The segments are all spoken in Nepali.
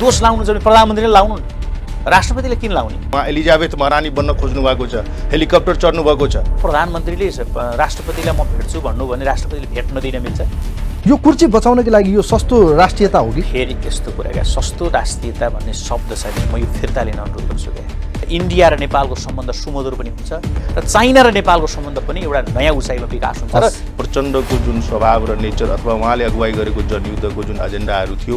दोष लाउनु चाहिँ प्रधानमन्त्रीले लाउनु नि, राष्ट्रपतिले किन लाउने? उहाँ एलिजाबेथ महारानी बन्न खोज्नु भएको छ, हेलिकप्टर चढ्नु भएको छ। प्रधानमन्त्रीले राष्ट्रपतिलाई म भेट्छु भन्नु भने राष्ट्रपतिले भेट्न दिन मिल्छ? यो कुर्सी बचाउनको लागि यो सस्तो राष्ट्रियता हो कि? फेरि यस्तो कुरा क्या, सस्तो राष्ट्रियता भन्ने शब्द छ नि, म यो फिर्ता लिन अनुरोध गर्छु क्या। इन्डिया र नेपालको सम्बन्ध सुमधुर पनि हुन्छ र चाइना र नेपालको सम्बन्ध पनि एउटा नयाँ उचाइमा विकास हुन्छ। र प्रचण्डको जुन स्वभाव र नेचर अथवा उहाँले अगुवाई गरेको जनयुद्धको जुन एजेन्डाहरू थियो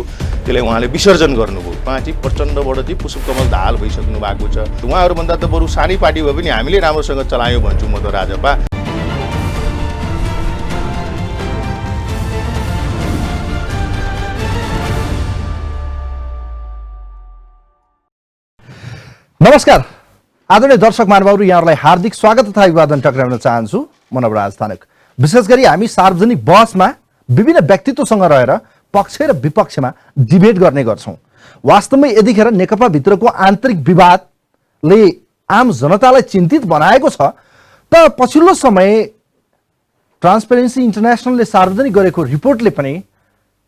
त्यसलाई उहाँले विसर्जन गर्नुभयो। उहाँ चाहिँ प्रचण्डबाट चाहिँ पुष्पकमल दाहाल भइसक्नु भएको छ। उहाँहरूभन्दा त बरु सानै पार्टी भए पनि हामीले राम्रोसँग चलायौँ भन्छु म त राजपा। नमस्कार आदरणीय दर्शक महानुभावहरू, यहाँहरूलाई हार्दिक स्वागत तथा अभिवादन टक्राउन चाहन्छु। म नवराज थानक। विशेष गरी हामी सार्वजनिक बहसमा विभिन्न व्यक्तित्वसँग रहेर पक्ष र विपक्षमा डिबेट गर्ने गर्छौँ। वास्तवमै यतिखेर नेकपा भित्रको आन्तरिक विवादले आम जनतालाई चिन्तित बनाएको छ त पछिल्लो समय ट्रान्सपेरेन्सी इन्टरनेसनलले सार्वजनिक गरेको रिपोर्टले पनि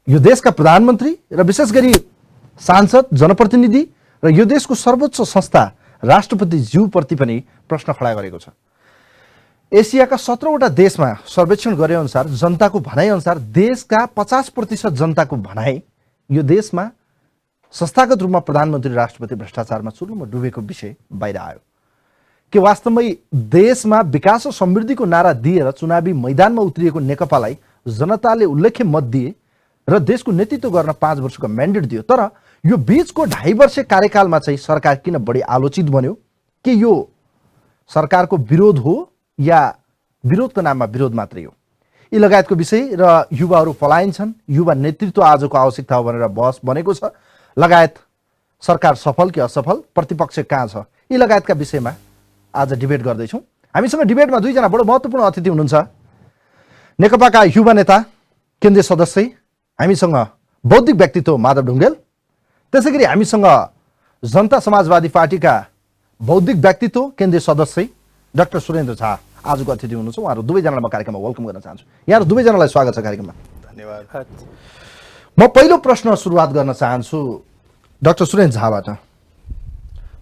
यो देशका प्रधानमन्त्री र विशेष गरी सांसद, जनप्रतिनिधि र यो देशको सर्वोच्च संस्था राष्ट्रपति ज्यूप्रति पनि प्रश्न खडा गरेको छ। एसियाका 17वटा देशमा सर्वेक्षण गरे अनुसार, जनताको भनाइ अनुसार देशका 50% जनताको भनाइ यो देशमा संस्थागत रूपमा प्रधानमन्त्री राष्ट्रपति भ्रष्टाचारमा चुल्लुमा डुबेको विषय बाहिर आयो। के वास्तवमै देशमा विकास र समृद्धिको नारा दिएर चुनावी मैदानमा उत्रिएको नेकपालाई जनताले उल्लेख्य मत दिए र देशको नेतृत्व गर्न 5 वर्षको म्यान्डेट दियो, तर यो बीचको 2.5 वर्ष कार्यकालमा चाहिँ सरकार किन बढी आलोचित बन्यो? के यो सरकारको विरोध हो या विरोधको नाममा विरोध मात्रै हो? यी लगायतको विषय र युवाहरू पलायन छन्, युवा नेतृत्व आजको आवश्यकता हो भनेर बहस बनेको छ। लगायत सरकार सफल कि असफल, प्रतिपक्ष कहाँ छ, यी लगायतका विषयमा आज डिबेट गर्दैछौँ। हामीसँग डिबेटमा दुईजना बडो महत्त्वपूर्ण अतिथि हुनुहुन्छ। नेकपाका युवा नेता, केन्द्रीय सदस्य, हामीसँग बौद्धिक व्यक्तित्व माधव ढुङ्गेल, त्यसै गरी हामीसँग जनता समाजवादी पार्टीका बौद्धिक व्यक्तित्व, केन्द्रीय सदस्य डाक्टर सुरेन्द्र झा आजको अतिथि हुनुहुन्छ। उहाँहरू दुवैजनालाई म कार्यक्रममा वेलकम गर्न चाहन्छु। यहाँहरू दुवैजनालाई स्वागत छ कार्यक्रममा। धन्यवाद। म पहिलो प्रश्न सुरुवात गर्न चाहन्छु डाक्टर सुरेन्द्र झाबाट।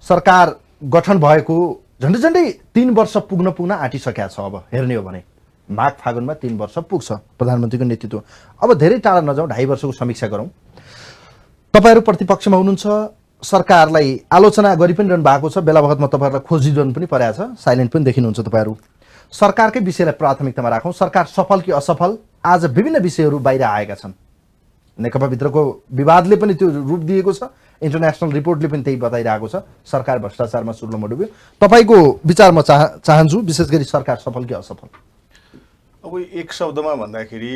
सरकार गठन भएको झन्डै 3 वर्ष पुग्न आँटिसकेका छ। अब हेर्ने हो भने माघ फागुनमा 3 वर्ष पुग्छ प्रधानमन्त्रीको नेतृत्व। अब धेरै टाढा नजाउँ, 2.5 वर्षको समीक्षा गरौँ। तपाईहरू प्रतिपक्षमा हुनुहुन्छ, सरकारलाई आलोचना गरि पनि रहनु भएको छ, बेला बखतमा तपाईँहरूलाई खोजिरहनु पनि परेको छ, साइलेन्ट पनि देखिनुहुन्छ तपाईँहरू। सरकारकै विषयलाई प्राथमिकतामा राखौँ। सरकार सफल कि असफल, आज विभिन्न विषयहरू बाहिर आएका छन्। नेकपाभित्रको विवादले पनि त्यो रूप दिएको छ, इन्टरनेसनल रिपोर्टले पनि त्यही बताइरहेको छ, सरकार भ्रष्टाचारमा चुल्लुमा डुब्यो। तपाईँको विचार म चाहन्छु, विशेष गरी सरकार सफल कि असफल? अब एक शब्दमा भन्दाखेरि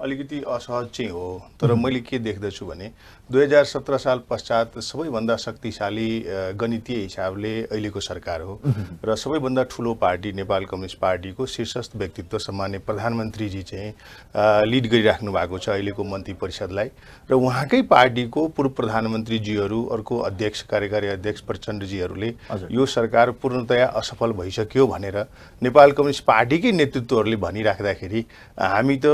अलिकति असहज चाहिँ हो, तर मैले के देख्दछु भने 2017 साल पश्चात सबैभन्दा शक्तिशाली गणितीय हिसाबले अहिलेको सरकार हो र सबैभन्दा ठुलो पार्टी नेपाल कम्युनिस्ट पार्टीको शीर्षस्थ व्यक्तित्व सम्मान्य प्रधानमन्त्रीजी चाहिँ लिड गरिराख्नु भएको छ अहिलेको मन्त्री परिषदलाई। र उहाँकै पार्टीको पूर्व प्रधानमन्त्रीजीहरू, अर्को अध्यक्ष, कार्यकारी अध्यक्ष प्रचण्डजीहरूले यो सरकार पूर्णतया असफल भइसक्यो भनेर नेपाल कम्युनिस्ट पार्टीकै नेतृत्वहरूले भनिराख्दाखेरि हामी त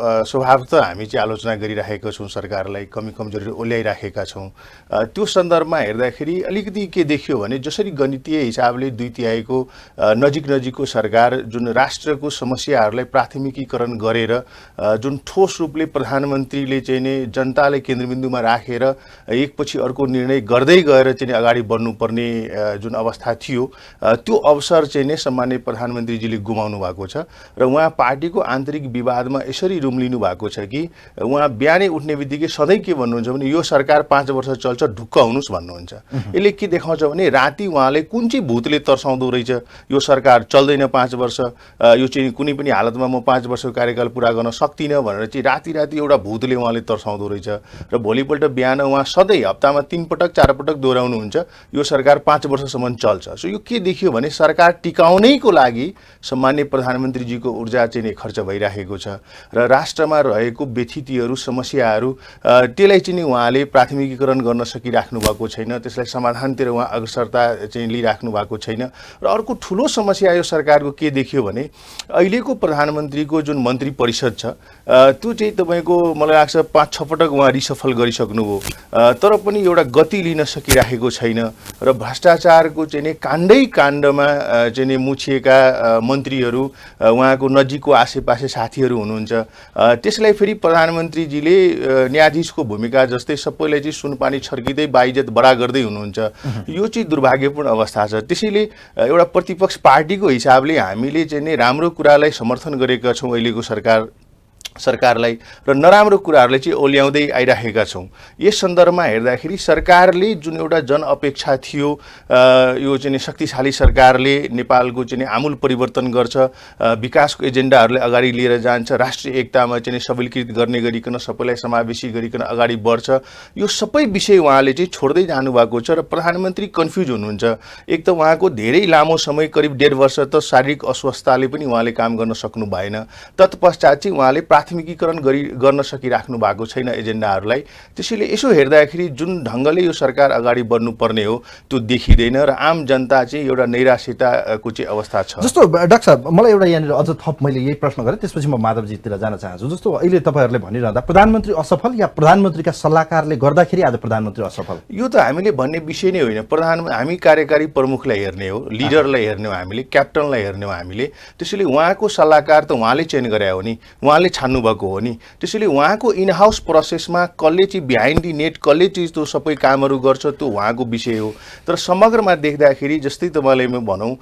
स्वभावतः हामी चाहिँ आलोचना गरिराखेका छौँ, सरकारलाई कमजोरी ओल्याइराखेका छौँ। त्यो सन्दर्भमा हेर्दाखेरि अलिकति के देखियो भने जसरी गणितीय हिसाबले 2/3 नजिकको सरकार जुन राष्ट्रको समस्याहरूलाई प्राथमिकीकरण गरेर जुन ठोस रूपले प्रधानमन्त्रीले चाहिँ नै जनतालाई केन्द्रबिन्दुमा राखेर एकपछि अर्को निर्णय गर्दै गएर चाहिँ अगाडि बढ्नुपर्ने जुन अवस्था थियो, त्यो अवसर चाहिँ नै सम्मान्य प्रधानमन्त्रीजीले गुमाउनु भएको छ। र उहाँ पार्टीको आन्तरिक विवादमा यसरी रुम्लिनु भएको छ कि उहाँ बिहानै उठ्ने बित्तिकै सधैँ के भन्नुहुन्छ भने यो सरकार 5 वर्ष चल्छ, ढुक्क हुनुहोस् भन्नुहुन्छ। यसले के देखाउँछ भने राति उहाँले कुन चाहिँ भूतले तर्साउँदो रहेछ, यो सरकार चल्दैन 5 वर्ष, यो चाहिँ कुनै पनि हालतमा म 5 वर्षको कार्यकाल पुरा गर्न सक्दिनँ भनेर चाहिँ राति एउटा भूतले उहाँले तर्साउँदो रहेछ। र भोलिपल्ट बिहान उहाँ सधैँ हप्तामा 3 पटक 4 पटक दोहोऱ्याउनुहुन्छ यो सरकार 5 वर्षसम्म चल्छ। सो यो के देखियो भने सरकार टिकाउनैको लागि सम्मान्य प्रधानमन्त्रीजीको ऊर्जा चाहिँ खर्च भइराखेको छ र राष्ट्रमा रहेको व्यथितिहरू समस्याहरू त्यसलाई चाहिँ नि उहाँले प्राथमिकीकरण गर्न सकिराख्नु भएको छैन, त्यसलाई समाधानतिर उहाँ अग्रसरता चाहिँ लिइराख्नु भएको छैन। र अर्को ठुलो समस्या यो सरकारको के देखियो भने अहिलेको प्रधानमन्त्रीको जुन मन्त्री परिषद छ त्यो चाहिँ तपाईँको मलाई लाग्छ 5-6 पटक उहाँ रिसफल गरिसक्नुभयो, तर पनि एउटा गति लिन सकिराखेको छैन र भ्रष्टाचारको चाहिँ नि काण्डै काण्डमा चाहिँ नि मुछिएका मन्त्रीहरू उहाँको नजिकको आसेपासे साथीहरू हुनुहुन्छ। त्यसलाई फेरि प्रधानमन्त्रीजीले न्यायाधीशको भूमिका जस्तै सबैलाई चाहिँ सुनपानी छर्किँदै बाइज्जत बडा गर्दै हुनुहुन्छ। यो चाहिँ दुर्भाग्यपूर्ण अवस्था छ। त्यसैले एउटा प्रतिपक्ष पार्टीको हिसाबले हामीले चाहिँ नि राम्रो कुरालाई समर्थन गरेका छौँ अहिलेको सरकारलाई र नराम्रो कुराहरूलाई चाहिँ ओल्याउँदै आइराखेका छौँ। यस सन्दर्भमा हेर्दाखेरि सरकारले जुन एउटा जनअपेक्षा थियो यो चाहिँ शक्तिशाली सरकारले नेपालको चाहिँ आमूल परिवर्तन गर्छ, विकासको एजेन्डाहरूलाई अगाडि लिएर जान्छ, राष्ट्रिय एकतामा चाहिँ सबलीकृत गर्ने गरिकन सबैलाई समावेशी गरिकन अगाडि बढ्छ, यो सबै विषय उहाँले चाहिँ छोड्दै जानुभएको छ र प्रधानमन्त्री कन्फ्युज हुनुहुन्छ। एक त उहाँको धेरै लामो समय करिब 1.5 वर्ष त शारीरिक अस्वस्थताले पनि उहाँले काम गर्न सक्नु भएन। तत्पश्चात चाहिँ उहाँले प्राथमिकीकरण गर्न सकिराख्नु भएको छैन एजेन्डाहरूलाई। त्यसैले यसो हेर्दाखेरि जुन ढङ्गले यो सरकार अगाडि बढ्नुपर्ने हो त्यो देखिँदैन र आम जनता चाहिँ एउटा नैराश्यताको चाहिँ अवस्था छ। जस्तो डाक्टर साहब मलाई एउटा यहाँनिर अझ थप मैले यही प्रश्न गरेँ, त्यसपछि म माधवजीतिर जान चाहन्छु। जस्तो अहिले तपाईँहरूले भनिरहँदा प्रधानमन्त्री असफल या प्रधानमन्त्रीका सल्लाहकारले गर्दाखेरि आज प्रधानमन्त्री असफल, यो त हामीले भन्ने विषय नै होइन। हामी कार्यकारी प्रमुखलाई हेर्ने हो, लिडरलाई हेर्ने हो, हामीले क्याप्टनलाई हेर्ने हो हामीले। त्यसैले उहाँको सल्लाहकार त उहाँले चयन गरे हो नि, उहाँले छान्नु भएको हो नि। त्यसैले उहाँको इन हाउस प्रोसेसमा कसले चाहिँ बिहाइन्ड दी नेट कसले चाहिँ त्यो सबै कामहरू गर्छ त्यो उहाँको विषय हो। तर समग्रमा देख्दाखेरि जस्तै तपाईँले भनौँ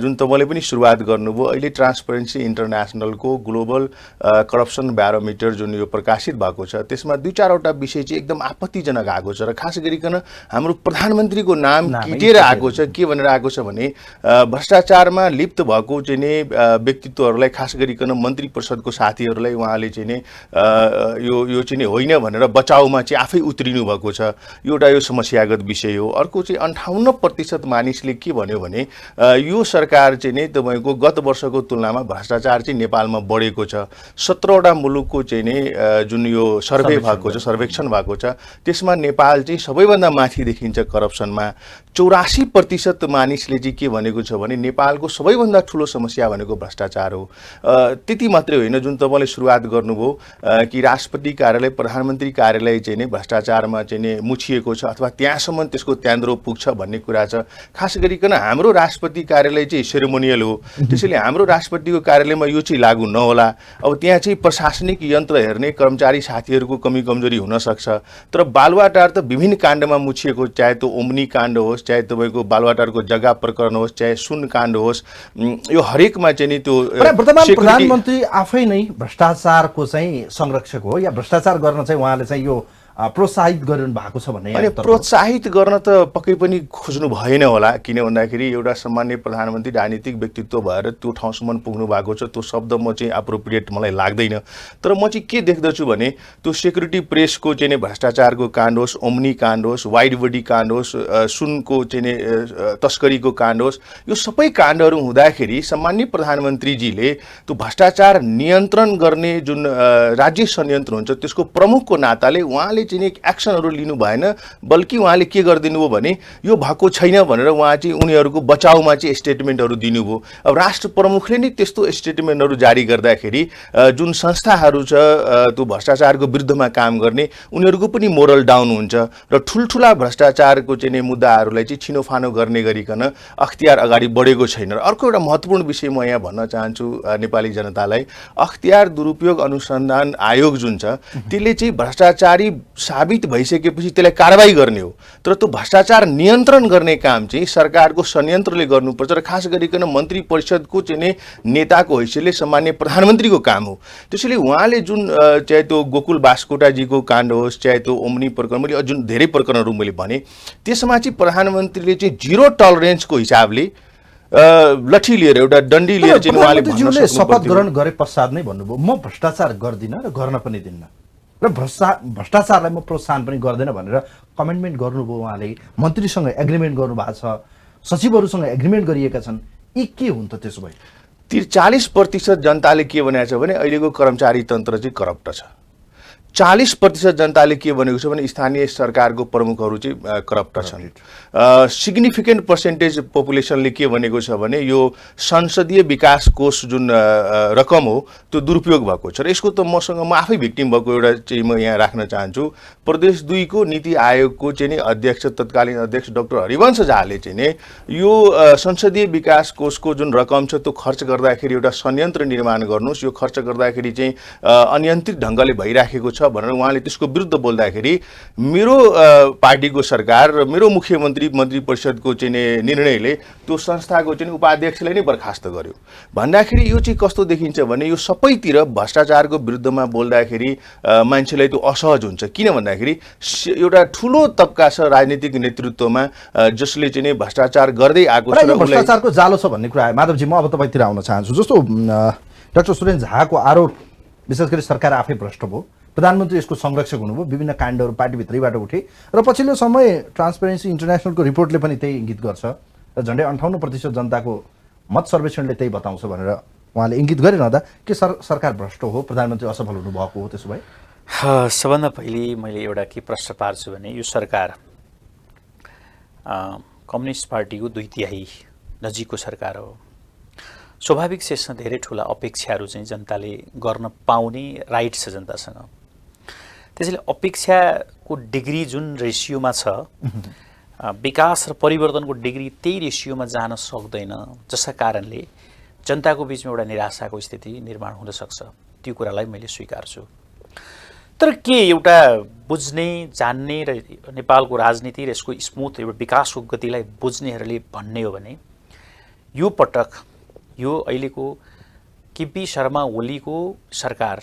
जुन तपाईँले पनि सुरुवात गर्नुभयो, अहिले ट्रान्सपरेन्सी इन्टरनेसनलको ग्लोबल करप्सन ब्यारोमिटर जुन यो प्रकाशित भएको छ त्यसमा 2-4वटा विषय चाहिँ एकदम आपत्तिजनक आएको छ र खास गरिकन हाम्रो प्रधानमन्त्रीको नाम किटेर आएको छ। के भनेर आएको छ भने भ्रष्टाचारमा लिप्त भएको चाहिँ नि व्यक्तित्वहरूलाई खास गरिकन मन्त्री परिषदको साथीहरूलाई उहाँले चाहिँ नि यो चाहिँ नि होइन भनेर बचाउमा चाहिँ आफै उत्रिनु भएको छ। एउटा यो समस्यागत विषय हो। अर्को चाहिँ 58% मानिसले के भन्यो भने यो सरकार चाहिँ नि तपाईँको गत वर्षको तुलनामा भ्रष्टाचार चाहिँ नेपालमा बढेको छ। 17वटा मुलुकको चाहिँ नि जुन यो सर्वे भएको छ, सर्वेक्षण भएको छ, त्यसमा नेपाल चाहिँ सबैभन्दा माथि देखिन्छ करप्सनमा। 84% मानिसले चाहिँ के भनेको छ भने नेपालको सबैभन्दा ठुलो समस्या भनेको भ्रष्टाचार हो। त्यति मात्रै होइन, जुन तपाईँले सुरुवात गर्नुभयो कि राष्ट्रपति कार्यालय प्रधानमन्त्री कार्यालय चाहिँ नि भ्रष्टाचारमा चाहिँ नि मुछिएको छ अथवा त्यहाँसम्म त्यसको त्यान्द्रो पुग्छ भन्ने कुरा छ। खास गरिकन हाम्रो राष्ट्रपति कार्यालय चाहिँ सेरेमोनियल हो, त्यसैले हाम्रो राष्ट्रपतिको कार्यालयमा यो चाहिँ लागू नहोला। अब त्यहाँ चाहिँ प्रशासनिक यन्त्र हेर्ने कर्मचारी साथीहरूको कमी कमजोरी हुनसक्छ, तर बालुवाटार त विभिन्न काण्डमा मुछिएको, चाहे त्यो ओम्नी काण्ड होस्, चाहे तपाईँको बालुवाटारको जग्गा प्रकरण होस्, चाहे सुन काण्ड होस्, यो हरेकमा चाहिँ नि त्यो प्रधानमन्त्री आफै नै भ्रष्टाचारको चाहिँ संरक्षक हो या भ्रष्टाचार गर्न चाहिँ उहाँले चाहिँ यो प्रोत्साहित गरिरहनु भएको छ भन्ने? अनि प्रोत्साहित गर्न त पक्कै पनि खोज्नु भएन होला, किन भन्दाखेरि एउटा सामान्य प्रधानमन्त्री राजनीतिक व्यक्तित्व भएर त्यो ठाउँसम्म पुग्नु भएको छ, त्यो शब्द म चाहिँ एप्रोप्रिएट मलाई लाग्दैन। तर म चाहिँ के देख्दछु भने त्यो सेक्युरिटी प्रेसको चाहिँ नि भ्रष्टाचारको काण्ड होस्, ओम्नी काण्ड होस्, वाइड बडी काण्ड होस्, सुनको चाहिँ नि तस्करीको काण्ड होस्, यो सबै काण्डहरू हुँदाखेरि सामान्य प्रधानमन्त्रीजीले त्यो भ्रष्टाचार नियन्त्रण गर्ने जुन राज्य संयन्त्र हुन्छ त्यसको प्रमुखको नाताले उहाँले चाहिँ एक्सनहरू लिनु भएन, बल्कि उहाँले के गरिदिनु भयो भने यो भएको छैन भनेर उहाँ चाहिँ उनीहरूको बचाउमा चाहिँ स्टेटमेन्टहरू दिनुभयो। अब राष्ट्र प्रमुखले नै त्यस्तो स्टेटमेन्टहरू जारी गर्दाखेरि जुन संस्थाहरू छ त्यो भ्रष्टाचारको विरुद्धमा काम गर्ने उनीहरूको पनि मोरल डाउन हुन्छ र ठुल्ठुला भ्रष्टाचारको चाहिँ मुद्दाहरूलाई चाहिँ छिनोफानो गर्ने गरिकन अख्तियार अगाडि बढेको छैन। र अर्को एउटा महत्त्वपूर्ण विषय म यहाँ भन्न चाहन्छु नेपाली जनतालाई, अख्तियार दुरुपयोग अनुसन्धान आयोग जुन छ त्यसले चाहिँ भ्रष्टाचारी साबित भइसकेपछि त्यसलाई कारबाही गर्ने हो, तर त्यो भ्रष्टाचार नियन्त्रण गर्ने काम चाहिँ सरकारको संयन्त्रले गर्नुपर्छ र खास गरिकन मन्त्री परिषदको चाहिँ नेताको हैसियतले सामान्य प्रधानमन्त्रीको काम हो। त्यसैले उहाँले जुन चाहे त्यो गोकुल बास्कोटाजीको काण्ड होस्, चाहे त्यो ओम्नी प्रकरण, मैले जुन धेरै प्रकरणहरू मैले भने त्यसमा चाहिँ प्रधानमन्त्रीले चाहिँ 0 टलरेन्सको हिसाबले लठी लिएर एउटा डन्डी लिएर चाहिँ उहाँले शपथ ग्रहण गरे पश्चात नै भन्नुभयो म भ्रष्टाचार गर्दिनँ र गर्न पनि दिन्न र भ्रष्टाचारलाई म प्रोत्साहन पनि गर्दैन भनेर कमिटमेन्ट गर्नुभयो। उहाँले मन्त्रीसँग एग्रिमेन्ट गर्नुभएको छ, सचिवहरूसँग एग्रिमेन्ट गरिएका छन्, यी के हुन् त त्यसो भए? 40% जनताले के भनेको छ भने अहिलेको कर्मचारी तन्त्र चाहिँ करप्ट छ। 40% जनताले के भनेको छ भने स्थानीय सरकारको प्रमुखहरू चाहिँ करप्ट छन्। सिग्निफिकेन्ट पर्सेन्टेज पपुलेसनले के भनेको छ भने यो संसदीय विकास कोष जुन रकम हो त्यो दुरुपयोग भएको छ र यसको त म आफै भिक्टिम भएको एउटा चाहिँ म यहाँ राख्न चाहन्छु। प्रदेश 2 को नीति आयोगको चाहिँ नि अध्यक्ष तत्कालीन अध्यक्ष डाक्टर हरिवंश झाले चाहिँ नि यो संसदीय विकास कोषको जुन रकम छ त्यो खर्च गर्दाखेरि एउटा संयन्त्र निर्माण गर्नुहोस्, यो खर्च गर्दाखेरि चाहिँ अनियन्त्रित ढङ्गले भइराखेको छ भनेर उहाँले त्यसको विरुद्ध बोल्दाखेरि मेरो पार्टीको सरकार र मेरो मुख्यमन्त्री मन्त्री परिषदको चाहिँ निर्णयले त्यो संस्थाको चाहिँ उपाध्यक्षलाई नै बर्खास्त गर्यो। भन्दाखेरि यो चाहिँ कस्तो देखिन्छ भने यो सबैतिर भ्रष्टाचारको विरुद्धमा बोल्दाखेरि मान्छेलाई त्यो असहज हुन्छ। किन भन्दाखेरि एउटा ठुलो तबका छ राजनीतिक नेतृत्वमा जसले चाहिँ भ्रष्टाचार गर्दै आएको छ र भ्रष्टाचारको जालो छ भन्ने कुरा आयो। माधवजी, म अब तपाईँतिर आउन चाहन्छु। जस्तो डाक्टर सुरेन झाको आरोप विशेष गरी सरकार आफै भ्रष्ट भयो, प्रधानमन्त्री यसको संरक्षक हुनुभयो, विभिन्न काण्डहरू पार्टीभित्रैबाट उठे र पछिल्लो समय ट्रान्सपेरेन्सी इन्टरनेसनलको रिपोर्टले पनि त्यही इङ्गित गर्छ र झन्डै 58% जनताको मत सर्वेक्षणले त्यही बताउँछ भनेर उहाँले इङ्गित गरिरहँदा के सरकार भ्रष्ट हो, प्रधानमन्त्री असफल हुनुभएको हो? त्यसो भए सबभन्दा पहिले मैले एउटा के प्रश्न पार्छु भने यो सरकार कम्युनिस्ट पार्टीको 2/3 नजिकको सरकार हो। स्वाभाविक छ यसमा धेरै ठुला अपेक्षाहरू चाहिँ जनताले गर्न पाउने राइट छ जनतासँग। त्यसैले अपेक्षाको डिग्री जुन रेसियोमा छ विकास र परिवर्तनको डिग्री त्यही रेसियोमा जान सक्दैन, जसका कारणले जनताको बिचमा एउटा निराशाको स्थिति निर्माण हुन सक्छ। त्यो कुरालाई मैले स्वीकार्छु। तर के एउटा बुझ्ने जान्ने र नेपालको राजनीति र यसको स्मुथ एउटा विकासको गतिलाई बुझ्नेहरूले भन्ने हो भने यो पटक यो अहिलेको केपी शर्मा ओलीको सरकार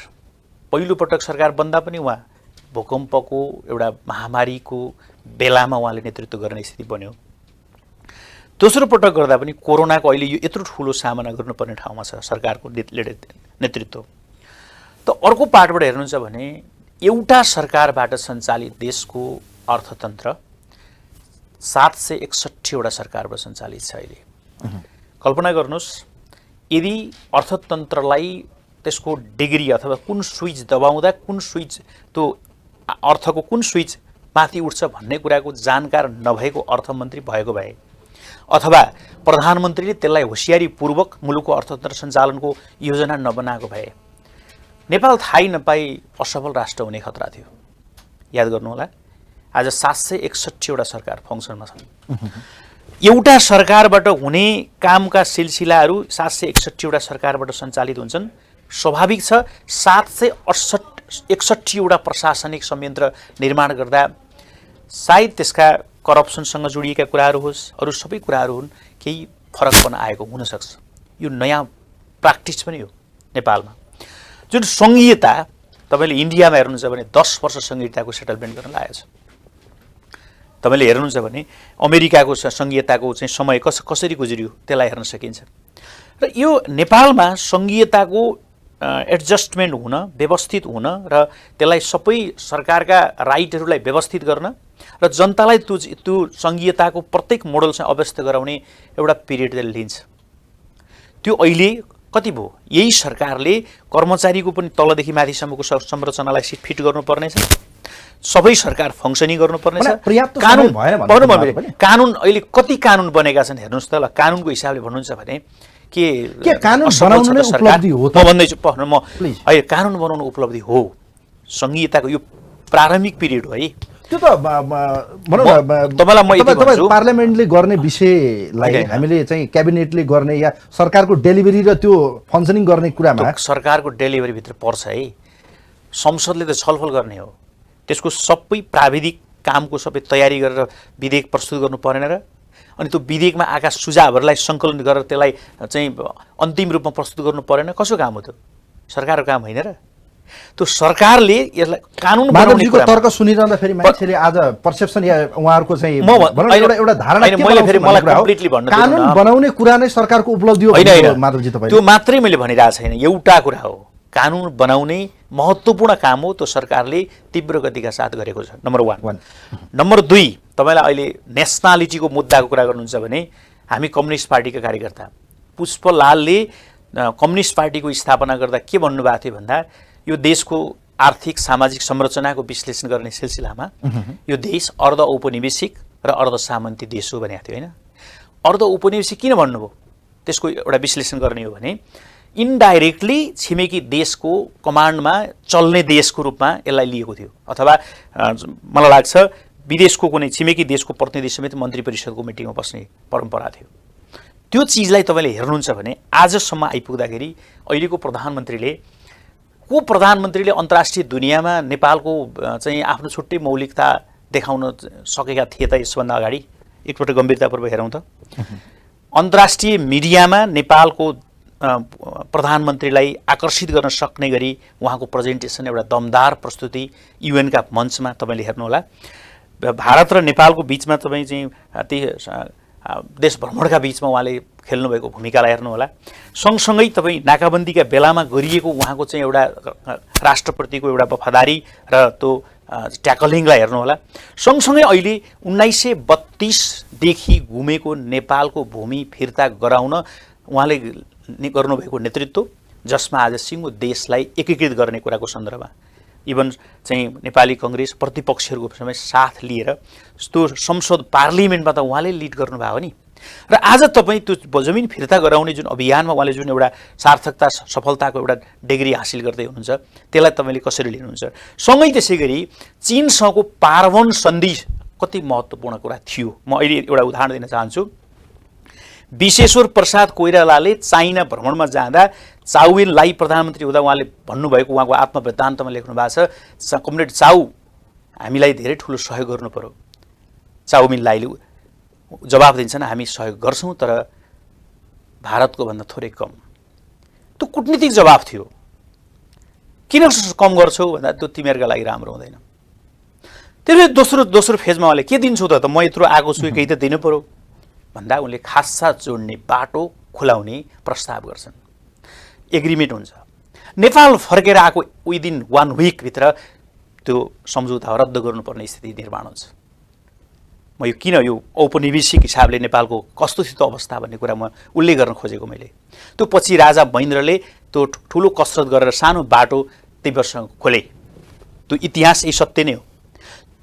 पहिलो पटक सरकार बन्दा पनि उहाँ भूकम्पको एउटा महामारीको बेलामा उहाँले नेतृत्व गर्ने स्थिति बन्यो। दोस्रो पटक गर्दा पनि कोरोनाको अहिले यो यत्रो ठुलो सामना गर्नुपर्ने ठाउँमा छ सरकारको नेतृत्व। त अर्को पार्टबाट हेर्नुहुन्छ भने एउटा सरकारबाट सञ्चालित देशको अर्थतन्त्र 761 वटा सरकारबाट सञ्चालित छ अहिले। कल्पना गर्नुहोस्, यदि अर्थतन्त्रलाई त्यसको डिग्री अथवा कुन स्विच दबाउँदा कुन स्विच त्यो अर्थको कुन स्विच माथि उठ्छ भन्ने कुराको जानकार नभएको अर्थमन्त्री भएको भए अथवा प्रधानमन्त्रीले त्यसलाई होसियारीपूर्वक मुलुकको अर्थतन्त्र सञ्चालनको योजना नबनाएको भए नेपाल थाहै नपाई असफल राष्ट्र हुने खतरा थियो। याद गर्नुहोला, आज 761 वटा सरकार फङ्सनमा छन्। एउटा सरकारबाट हुने कामका सिलसिलाहरू 761 वटा सरकारबाट सञ्चालित हुन्छन्। स्वाभाविक छ 761 वटा प्रशासनिक संयन्त्र निर्माण गर्दा सायद त्यसका करप्सनसँग जोडिएका कुराहरू होस्, अरू सबै कुराहरू हुन्, केही फरक पनि आएको हुनसक्छ। यो नयाँ प्र्याक्टिस पनि हो नेपालमा। जुन सङ्घीयता तपाईँले इन्डियामा हेर्नुहुन्छ भने 10 वर्ष सङ्घीयताको सेटलमेन्ट गर्न लागेको छ। तपाईँले हेर्नुहुन्छ भने अमेरिकाको सङ्घीयताको चाहिँ समय कसरी गुज्रियो त्यसलाई हेर्न सकिन्छ। र यो नेपालमा सङ्घीयताको एडजस्टमेन्ट हुन, व्यवस्थित हुन र त्यसलाई सबै सरकारका राइटहरूलाई व्यवस्थित गर्न र जनतालाई त्यो सङ्घीयताको प्रत्येक मोडल चाहिँ अभ्यस्त गराउने एउटा पिरियड लिन्छ। त्यो अहिले कति भयो? यही सरकारले कर्मचारीको पनि तलदेखि माथिसम्मको संरचनालाई फिट गर्नुपर्नेछ, सबै सरकार फङ्सनिङ गर्नुपर्नेछ। कानुन अहिले कति कानुन बनेका छन् हेर्नुहोस् त। ल, कानुनको हिसाबले भन्नुहुन्छ भने के कानुन बनाउनु उपलब्धि हो त? म भन्दैछु, कानुन बनाउनु उपलब्धि हो। सङ्घीयताको यो प्रारम्भिक पिरियड हो है। त्यो त पार्लियामेन्टले गर्ने विषयलाई हामीले चाहिँ क्याबिनेटले गर्ने या सरकारको डेलिभरी र त्यो फङ्सनिङ गर्ने कुरामा सरकारको डेलिभरीभित्र पर्छ है। संसदले त छलफल गर्ने हो, त्यसको सबै प्राविधिक कामको सबै तयारी गरेर विधेयक प्रस्तुत गर्नु परेन र? अनि त्यो विधेयकमा आएका सुझावहरूलाई सङ्कलन गरेर त्यसलाई चाहिँ अन्तिम रूपमा प्रस्तुत गर्नु परेन? कसो काम हो त? सरकारको काम होइन र? त्यो सरकारले यसलाई कानुन बनाउने कुरा तर्क सुनिरहँदा फेरि मान्छेले आज पर्सेप्सन या उहाँहरूको चाहिँ एउटा धारणा कानुन बनाउने कुरा नै सरकारको उपलब्धि हो माधवजी तपाईँ? त्यो मात्रै मैले भनिरहेको छैन, एउटा कुरा हो कानुन बनाउने महत्त्वपूर्ण काम हो, त्यो सरकारले तीव्र गतिका साथ गरेको छ। नम्बर 1। नम्बर 2, तपाईँलाई अहिले नेसनालिटीको मुद्दाको कुरा गर्नुहुन्छ भने हामी कम्युनिस्ट पार्टीका कार्यकर्ता पुष्पलालले कम्युनिस्ट पार्टीको स्थापना गर्दा के भन्नुभएको थियो भन्दा यो देशको आर्थिक सामाजिक संरचनाको विश्लेषण गर्ने सिलसिलामा यो देश अर्ध औपनिवेशिक र अर्ध सामन्ती देश हो भनेको थियो हैन। अर्ध औपनिवेशिक किन भन्नुभयो त्यसको एउटा विश्लेषण गर्ने हो भने इन्डाइरेक्टली छिमेकी देशको कमान्डमा चल्ने देशको रूपमा यसलाई लिएको थियो, अथवा मलाई लाग्छ विदेशको कुनै छिमेकी देशको प्रतिनिधि समेत मन्त्री परिषदको मिटिङमा बस्ने परम्परा थियो। त्यो चिजलाई तपाईँले हेर्नुहुन्छ भने आजसम्म आइपुग्दाखेरि अहिलेको प्रधानमन्त्रीले अन्तर्राष्ट्रिय दुनियाँमा नेपालको चाहिँ आफ्नो छुट्टै मौलिकता देखाउन सकेका थिए त यसभन्दा अगाडि? एकपल्ट गम्भीरतापूर्वक हेरौँ त। अन्तर्राष्ट्रिय मिडियामा नेपालको प्रधानमन्त्रीलाई आकर्षित गर्न सक्ने गरी उहाँको प्रेजेन्टेसन एउटा दमदार प्रस्तुति युएनका मञ्चमा तपाईँले हेर्नुहोला। भारत र नेपालको बिचमा तपाईँ चाहिँ ती देश भ्रमणका बिचमा उहाँले खेल्नुभएको भूमिकालाई हेर्नुहोला। सँगसँगै तपाईँ नाकाबन्दीका बेलामा गरिएको उहाँको चाहिँ एउटा राष्ट्रप्रतिको एउटा वफादारी र त्यो ट्याकलिङलाई हेर्नुहोला। सँगसँगै अहिले 1932देखि घुमेको नेपालको भूमि फिर्ता गराउन उहाँले गर्नुभएको नेतृत्व, जसमा आज सिङ्गो देशलाई एकीकृत गर्ने कुराको सन्दर्भमा इभन चाहिँ नेपाली कङ्ग्रेस प्रतिपक्षहरूको समय साथ लिएर त्यो संसद पार्लिमेन्टमा त उहाँले लिड गर्नुभयो हो नि। र आज तपाईँ त्यो जमिन फिर्ता गराउने जुन अभियानमा उहाँले जुन एउटा सार्थकता सफलताको एउटा डिग्री हासिल गर्दै हुनुहुन्छ त्यसलाई तपाईँले कसरी लिनुहुन्छ? सँगै त्यसै गरी चीनसँगको पार्वन सन्धि कति महत्त्वपूर्ण कुरा थियो। म अहिले एउटा उदाहरण दिन चाहन्छु। विश्वेश्वर प्रसाद कोइरालाले चाइना भ्रमणमा जाँदा चाउविनलाई प्रधानमन्त्री हुँदा उहाँले भन्नुभएको उहाँको आत्मवृत्तान्तमा लेख्नु भएको छ, कमरेड चाउ हामीलाई धेरै ठुलो सहयोग गर्नु पर्यो। चाउमिनलाईले जवाब दिन्छन् हामी सहयोग गर्छौँ तर भारतको भन्दा थोरै कम। त्यो कूटनीतिक जवाब थियो। किन कम गर्छौ भन्दा त्यो तिमीहरूका लागि राम्रो हुँदैन। त्यसपछि दोस्रो फेजमा उहाँले के दिन्छौ त म यत्रो आएको छु केही त दिनु पर्यो भन्दा उनले खासा जोड्ने बाटो खुलाउने प्रस्ताव गर्छन्। एग्रिमेन्ट हुन्छ। नेपाल फर्केर आएको विदिन 1 विकभित्र त्यो सम्झौता रद्द गर्नुपर्ने स्थिति निर्माण हुन्छ। म यो किन यो औपनिवेशिक हिसाबले नेपालको कस्तो थियो अवस्था भन्ने कुरा म उल्लेख गर्न खोजेको मैले। त्यो पछि राजा महेन्द्रले त्यो ठुलो कसरत गरेर सानो बाटो तिब्बतसँग खोले। त्यो इतिहास यही सत्य नै हो।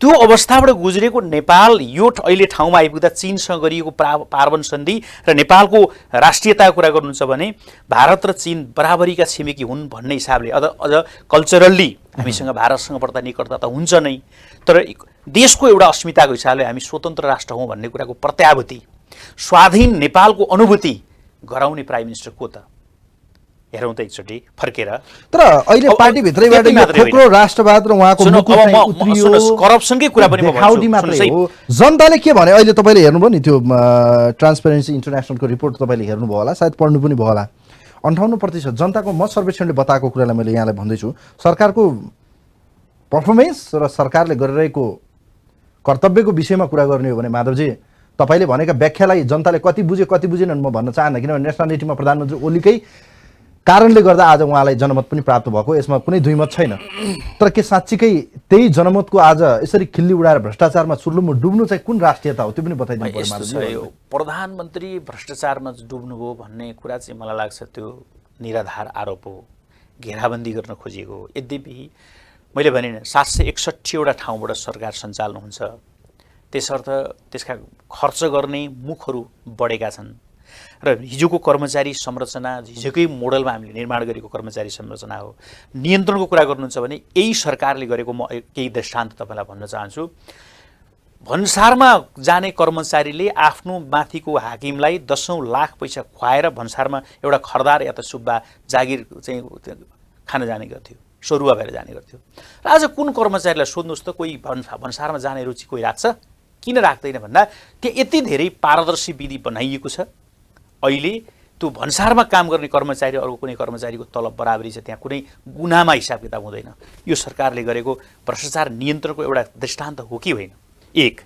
त्यो अवस्थाबाट गुज्रेको नेपाल यो अहिले ठाउँमा आइपुग्दा चीनसँग गरिएको पार्वन सन्धि र नेपालको राष्ट्रियताको कुरा गर्नुहुन्छ भने भारत र चीन बराबरीका छिमेकी हुन् भन्ने हिसाबले अझ कल्चरल्ली हामीसँग भारतसँग बढ्ता निकटता त हुन्छ नै, तर देशको एउटा अस्मिताको हिसाबले हामी स्वतन्त्र राष्ट्र हौँ भन्ने कुराको प्रत्याभूति, स्वाधीन नेपालको अनुभूति गराउने प्राइम मिनिस्टर को त? हेरौँ त एकचोटि फर्केर। तर अहिले पार्टीभित्रैबाट यो खोक्रो राष्ट्रवाद र उहाँको करप्सनकै कुरा पनि देखाउटी मात्रै हो। जनताले के भने अहिले तपाईँले हेर्नुभयो नि त्यो ट्रान्सपेरेन्सी इन्टरनेसनलको रिपोर्ट तपाईँले हेर्नुभयो होला, सायद पढ्नु पनि भयो होला। 58% जनताको मत सर्वेक्षणले बताएको कुरालाई मैले यहाँलाई भन्दैछु। सरकारको पर्फर्मेन्स र सरकारले गरिरहेको कर्तव्यको विषयमा कुरा गर्ने हो भने माधवजी तपाईँले भनेका व्याख्यालाई जनताले कति बुझे कति बुझेनन् म भन्न चाहन्न, किनभने नेसनालिटीमा प्रधानमन्त्री ओलीकै कारणले गर्दा आज उहाँलाई जनमत पनि प्राप्त भएको, यसमा कुनै दुई मत छैन। तर के साँच्चीकै त्यही जनमतको आज यसरी खिल्ली उडाएर भ्रष्टाचारमा चुर्लुममा डुब्नु चाहिँ कुन राष्ट्रियता हो त्यो पनि बताइदिनु पर्यो। प्रधानमन्त्री भ्रष्टाचारमा डुब्नुभयो भन्ने कुरा चाहिँ मलाई लाग्छ त्यो निराधार आरोप हो, घेराबन्दी गर्न खोजिएको हो। यद्यपि मैले भने 761वटा ठाउँबाट सरकार सञ्चालन हुन्छ, त्यसर्थ त्यसका खर्च गर्ने मुखहरू बढेका छन् र हिजोको कर्मचारी संरचना हिजोकै मोडलमा हामीले निर्माण गरेको कर्मचारी संरचना हो। नियन्त्रणको कुरा गर्नुहुन्छ भने यही सरकारले गरेको म केही दृष्टान्त तपाईँलाई भन्न चाहन्छु। भन्सारमा जाने कर्मचारीले आफ्नो माथिको हाकिमलाई 10औं लाख पैसा खुवाएर भन्सारमा एउटा खरदार या त सुब्बा जागिर चाहिँ खान जाने गर्थ्यो, सरुवा भएर जाने गर्थ्यो। र आज कुन कर्मचारीलाई सोध्नुहोस् त कोही भन्सारमा जाने रुचि कोही राख्छ? किन राख्दैन भन्दा त्यो यति धेरै पारदर्शी विधि बनाइएको छ। अहिले त्यो भन्सारमा काम गर्ने कर्मचारी अरू कुनै कर्मचारीको तलब बराबरी छ, त्यहाँ कुनै गुनामा हिसाब किताब हुँदैन। यो सरकारले गरेको भ्रष्टाचार नियन्त्रणको एउटा दृष्टान्त हो कि होइन? एक।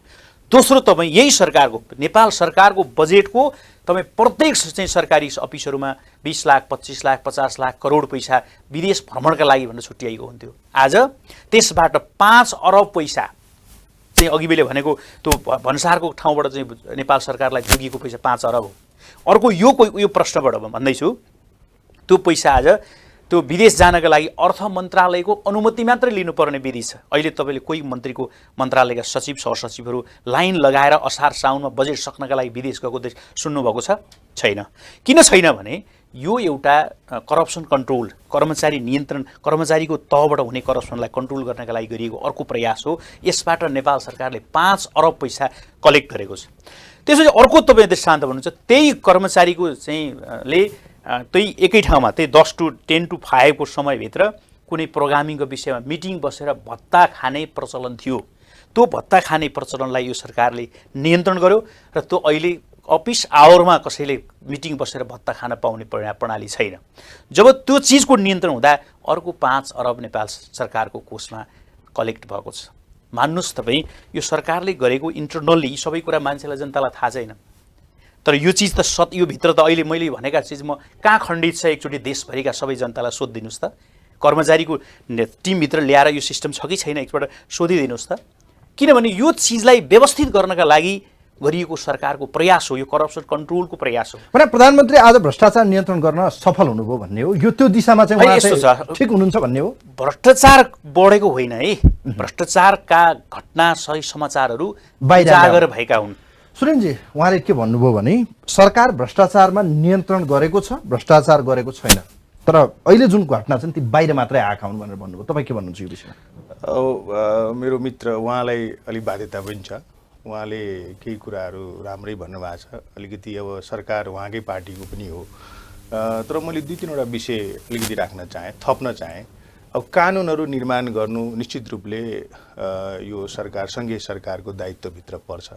दोस्रो, तपाईँ यही सरकारको नेपाल सरकारको बजेटको तपाईँ प्रत्येक चाहिँ सरकारी अफिसहरूमा 20 लाख 25 लाख 50 लाख करोड पैसा विदेश भ्रमणका लागि भनेर छुट्याइएको हुन्थ्यो। आज त्यसबाट 5 अरब पैसा चाहिँ अघि मैले भनेको त्यो भन्सारको ठाउँबाट चाहिँ नेपाल सरकारलाई पुगेको पैसा 5 अरब हो। अर्को यो प्रश्नबाट भन्दैछु, त्यो पैसा आज त्यो विदेश जानका लागि अर्थ मन्त्रालयको अनुमति मात्रै लिनुपर्ने विधि छ। अहिले तपाईँले कोही मन्त्रीको मन्त्रालयका सचिव सहसचिवहरू लाइन लगाएर असार साउनमा बजेट सक्नका लागि विदेश गएको सुन्नुभएको छ? छैन। किन छैन भने यो एउटा करप्सन कन्ट्रोल, कर्मचारी नियन्त्रण, कर्मचारीको तहबाट हुने करप्सनलाई कन्ट्रोल गर्नका लागि गरिएको अर्को प्रयास हो। यसबाट नेपाल सरकारले 5 अरब पैसा कलेक्ट गरेको छ। त्यसपछि अर्को तपाईँ दृष्टान्त भन्नुहुन्छ, त्यही कर्मचारीको चाहिँ ले त्यही एकै ठाउँमा त्यही 10 to 10 to 5 को समयभित्र कुनै प्रोग्रामिङको विषयमा मिटिङ बसेर भत्ता खाने प्रचलन थियो। त्यो भत्ता खाने प्रचलनलाई यो सरकारले नियन्त्रण गर्यो र त्यो अहिले अफिस आवरमा कसैले मिटिङ बसेर भत्ता खान पाउने प्रणाली छैन। जब त्यो चिजको नियन्त्रण हुँदा अर्को 5 अरब नेपाल सरकारको कोषमा कलेक्ट भएको छ। मान्नुहोस् तपाईँ, यो सरकारले गरेको इन्टरनल्ली यी सबै कुरा मान्छेलाई जनतालाई थाहा छैन। तर यो चिज त यो भित्र त अहिले मैले भनेका चिज म कहाँ खण्डित छ एकचोटि देशभरिका सबै जनतालाई सोधिदिनुहोस् त। कर्मचारीको टिमभित्र ल्याएर यो सिस्टम छ कि छैन एकपल्ट सोधिदिनुहोस् त। किनभने यो चिजलाई व्यवस्थित गर्नका लागि गरिएको सरकारको प्रयास हो, यो करप्सन कन्ट्रोलको प्रयास हो। भने प्रधानमन्त्री आज भ्रष्टाचार नियन्त्रण गर्न सफल हुनुभयो भन्ने हो, यो त्यो दिशामा चाहिँ उहाँ चाहिँ ठिक हुनुहुन्छ भन्ने हो? भ्रष्टाचार बढेको होइन है, भ्रष्टाचारका घटना सही समाचारहरू उजागर भएका हुन्। सुरेनजी, उहाँले के भन्नुभयो भने सरकार भ्रष्टाचारमा नियन्त्रण गरेको छ, भ्रष्टाचार गरेको छैन, तर अहिले जुन घटना छन् ती बाहिर मात्रै आएका हुन् भनेर भन्नुभयो। तपाईँ के भन्नुहुन्छ यो विषयमा? मेरो मित्र उहाँलाई अलिक बाध्यता पनि छ, उहाँले केही कुराहरू राम्रै भन्नुभएको छ। अलिकति अब सरकार उहाँकै पार्टीको पनि हो, तर मैले 2-3वटा विषय अलिकति राख्न चाहेँ, थप्न चाहेँ। अब कानुनहरू निर्माण गर्नु निश्चित रूपले यो सरकार, सङ्घीय सरकारको दायित्वभित्र पर्छ।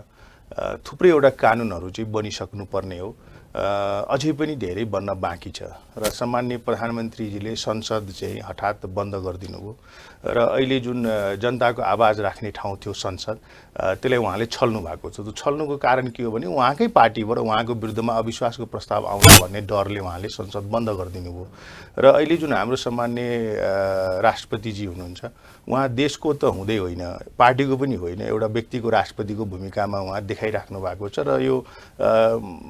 थुप्रैवटा कानुनहरू चाहिँ बनिसक्नु पर्ने हो, अझै पनि धेरै बन्न बाँकी छ र सामान्य प्रधानमन्त्रीजीले संसद चाहिँ हठात बन्द गरिदिनु भयो र अहिले जुन जनताको आवाज राख्ने ठाउँ थियो संसद, त्यसलाई उहाँले छल्नु भएको छ। त्यो छल्नुको कारण के हो भने उहाँकै पार्टीबाट उहाँको विरुद्धमा अविश्वासको प्रस्ताव आउँछ भन्ने डरले उहाँले संसद बन्द गरिदिनु भयो र अहिले जुन हाम्रो सामान्य राष्ट्रपतिजी हुनुहुन्छ, उहाँ देशको त हुँदै होइन, पार्टीको पनि होइन, एउटा व्यक्तिको राष्ट्रपतिको भूमिकामा उहाँ देखाइराख्नु भएको छ र यो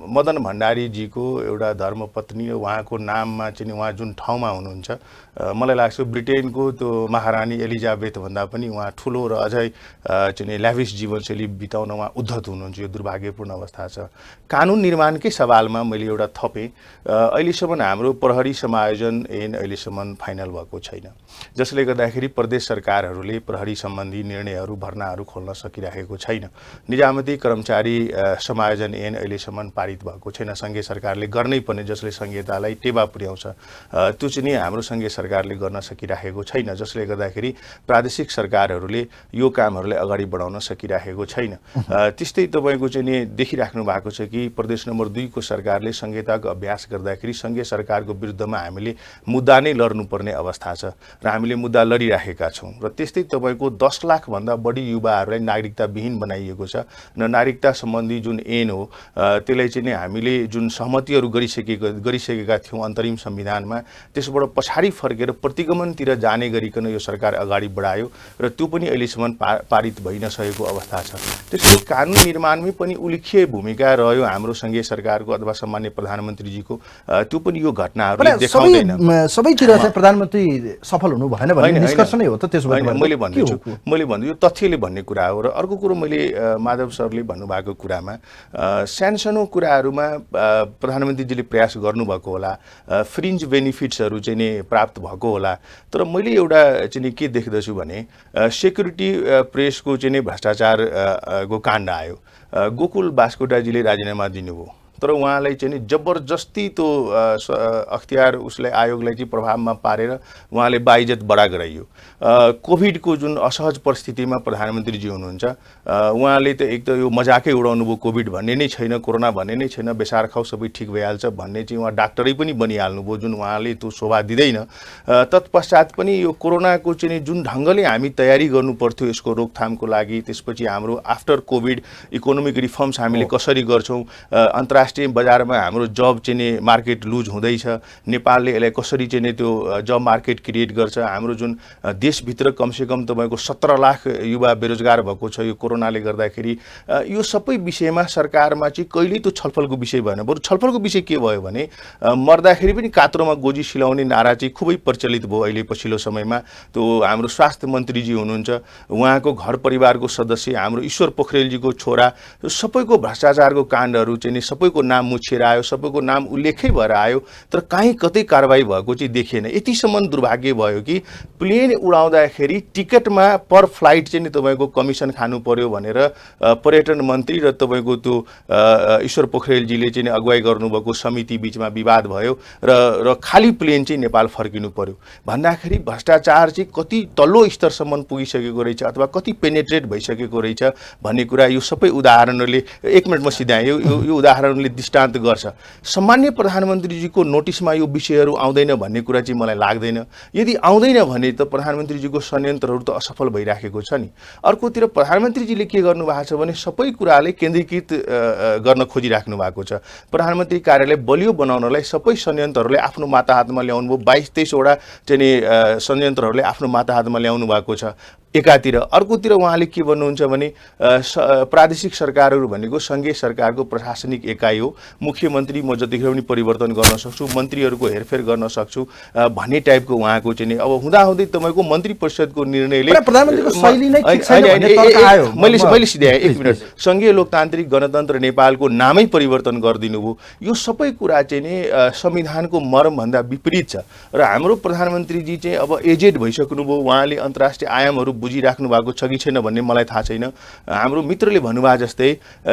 मदन भण्डारीजीको एउटा धर्मपत्नी उहाँको नाममा चाहिँ उहाँ जुन ठाउँमा हुनुहुन्छ, मलाई लाग्छ ब्रिटेनको त्यो महारानी एलिजाबेथ भन्दा पनि उहाँ ठुलो र अझै चाहिँ ल्याभिस जीवनशैली बिताउन उहाँ उद्धत हुनुहुन्छ। यो दुर्भाग्यपूर्ण अवस्था छ। कानुन निर्माणकै सवालमा मैले एउटा थपेँ, अहिलेसम्म हाम्रो प्रहरी समायोजन ऐन अहिलेसम्म फाइनल भएको छैन, जसले गर्दाखेरि प्रदेश सरकारहरूले प्रहरी सम्बन्धी निर्णयहरू भर्नाहरू खोल्न सकिरहेको छैन। निजामती कर्मचारी समायोजन ऐन अहिलेसम्म पारित भएको छैन, सङ्घीय सरकारले गर्नै पर्ने, जसले संहितालाई टेवा पुर्याउँछ, त्यो चाहिँ हाम्रो सङ्घीय सरकारले गर्न सकिरहेको छैन, जसले गर्दाखेरि प्रादेशिक सरकारहरूले यो कामहरूलाई अगाडि बढाउन सकिरहेको छैन। त्यस्तै तपाईँको चाहिँ नि देखिराख्नु भएको छ कि प्रदेश नम्बर 2 को सरकारले संहिताको अभ्यास गर्दाखेरि सङ्घीय सरकारको विरुद्धमा हामीले मुद्दा नै लड्नुपर्ने अवस्था छ र हामीले मुद्दा लडिराखेका छौँ। र त्यस्तै तपाईँको 10 लाखभन्दा बढी युवाहरूलाई नागरिकताविहीन बनाइएको छ र नागरिकता सम्बन्धी जुन ऐन हो त्यसलाई चाहिँ हामीले जुन सहमतिहरू गरिसकेका थियौँ अन्तरिम संविधानमा, त्यसबाट पछाडि फर्केर प्रतिगमनतिर जाने गरिकन यो सरकार अगाडि बढायो र त्यो पनि अहिलेसम्म पारित भइ नसकेको अवस्था छ। त्यसैले कानुन निर्माणमै पनि उल्लेख्य भूमिका रह्यो हाम्रो सङ्घीय सरकारको अथवा सामान्य प्रधानमन्त्रीजीको, त्यो पनि यो घटनाहरूले देखाउँदैन। सबैतिर चाहिँ प्रधानमन्त्री सफल हुनु भएन भन्ने निष्कर्ष नै हो त? त्यसो भए मैले भन्छु यो तथ्यले भन्ने कुरा हो। र अर्को कुरो मैले माधव सरले भन्नुभएको कुरामा सानसानो कुराहरूमा प्रधानमन्त्रीजीले प्रयास गर्नुभएको होला, फ्रिन्ज बेनिफिट्सहरू चाहिँ नि प्राप्त भएको होला, तर मैले एउटा चाहिँ के देख्दछु भने सेक्युरिटी प्रेसको चाहिँ नि भ्रष्टाचारको काण्ड आयो, गोकुल बास्कोटाजीले राजीनामा दिनुभयो, तर उहाँलाई चाहिँ नि जबरजस्ती त्यो अख्तियार उसलाई आयोगलाई चाहिँ प्रभावमा पारेर उहाँले बाइज्जत बडा गराइयो। कोभिडको जुन असहज परिस्थितिमा प्रधानमन्त्रीजी हुनुहुन्छ, उहाँले त एक त यो मजाकै उडाउनु भयो, कोभिड भन्ने नै छैन, कोरोना भन्ने नै छैन, बेसार खाउ सबै ठिक भइहाल्छ भन्ने चाहिँ उहाँ डाक्टरै पनि बनिहाल्नु भयो, जुन उहाँले त्यो शोभा दिँदैन। तत्पश्चात पनि यो कोरोनाको चाहिँ जुन ढङ्गले हामी तयारी गर्नु पर्थ्यो यसको रोकथामको लागि, त्यसपछि हाम्रो आफ्टर कोभिड इकोनोमिक रिफर्म्स हामीले कसरी गर्छौँ, अन्तर्राष्ट्रिय अन्तर्राष्ट्रिय बजारमा हाम्रो जब चाहिँ नि मार्केट लुज हुँदैछ, नेपालले यसलाई कसरी चाहिँ नि त्यो जब मार्केट क्रिएट गर्छ, हाम्रो जुन देशभित्र कमसेकम तपाईँको 17 लाख युवा बेरोजगार भएको छ यो कोरोनाले गर्दाखेरि, यो सबै विषयमा सरकारमा चाहिँ कहिल्यै त्यो छलफलको विषय भएन। बरु छलफलको विषय के भयो भने मर्दाखेरि पनि कात्रोमा गोजी सिलाउने नारा चाहिँ खुबै प्रचलित भयो अहिले पछिल्लो समयमा। त्यो हाम्रो स्वास्थ्य मन्त्रीजी हुनुहुन्छ, उहाँको घर परिवारको सदस्य हाम्रो ईश्वर पोखरेलजीको छोरा, सबैको भ्रष्टाचारको काण्डहरू चाहिँ नि सबैको नाम मुछिएर आयो, सबैको नाम उल्लेखै भएर आयो, तर कहीँ कतै कारबाही भएको चाहिँ देखिएन। यतिसम्म दुर्भाग्य भयो कि प्लेन उडाउँदाखेरि टिकटमा पर फ्लाइट चाहिँ नि तपाईँको कमिसन खानु पर्यो भनेर पर्यटन मन्त्री र तपाईँको त्यो ईश्वर पोखरेलजीले चाहिँ अगुवाई गर्नुभएको समिति बिचमा विवाद भयो र खाली प्लेन चाहिँ नेपाल फर्किनु पर्यो भन्दाखेरि भ्रष्टाचार चाहिँ कति तल्लो स्तरसम्म पुगिसकेको रहेछ अथवा कति पेनेट्रेट भइसकेको रहेछ भन्ने कुरा यो सबै उदाहरणहरूले, 1 मिनट म सिधाएँ, यो उदाहरणले दृष्टान्त गर्छ। सामान्य प्रधानमन्त्रीजीको नोटिसमा यो विषयहरू आउँदैन भन्ने कुरा चाहिँ मलाई लाग्दैन। यदि आउँदैन भने त प्रधानमन्त्रीजीको षड्यन्त्रहरू त असफल भइराखेको छ नि। अर्कोतिर प्रधानमन्त्रीजीले के गर्नुभएको छ भने सबै कुराले केन्द्रीकृत गर्न खोजिराख्नु भएको छ। प्रधानमन्त्री कार्यालय बलियो बनाउनलाई सबै षड्यन्त्रहरूले आफ्नो माताहातमा ल्याउनु भयो। 22-23 वटा चाहिँ नि षड्यन्त्रहरूले आफ्नो माताहातमा ल्याउनु भएको छ एकातिर। अर्कोतिर उहाँले के भन्नुहुन्छ भने प्रादेशिक सरकारहरू भनेको सङ्घीय सरकारको प्रशासनिक एकाइ हो, मुख्यमन्त्री म जतिखेर पनि परिवर्तन गर्न सक्छु, मन्त्रीहरूको हेरफेर गर्न सक्छु भन्ने टाइपको उहाँको चाहिँ नि अब हुँदाहुँदै तपाईँको मन्त्री परिषदको निर्णयले प्रधानमन्त्रीको शैली नै ठीक छैन भन्ने तर्क आयो। मैले सिधाएँ 1 मिनट, सङ्घीय लोकतान्त्रिक गणतन्त्र नेपालको नामै परिवर्तन गरिदिनु भयो। यो सबै कुरा चाहिँ नि संविधानको मर्मभन्दा विपरीत छ र हाम्रो प्रधानमन्त्रीजी चाहिँ अब एजेड भइसक्नुभयो। उहाँले अन्तर्राष्ट्रिय आयामहरू बुझिराख्नु भएको छ कि छैन भन्ने मलाई थाहा छैन। हाम्रो मित्रले भन्नुभयो जस्तै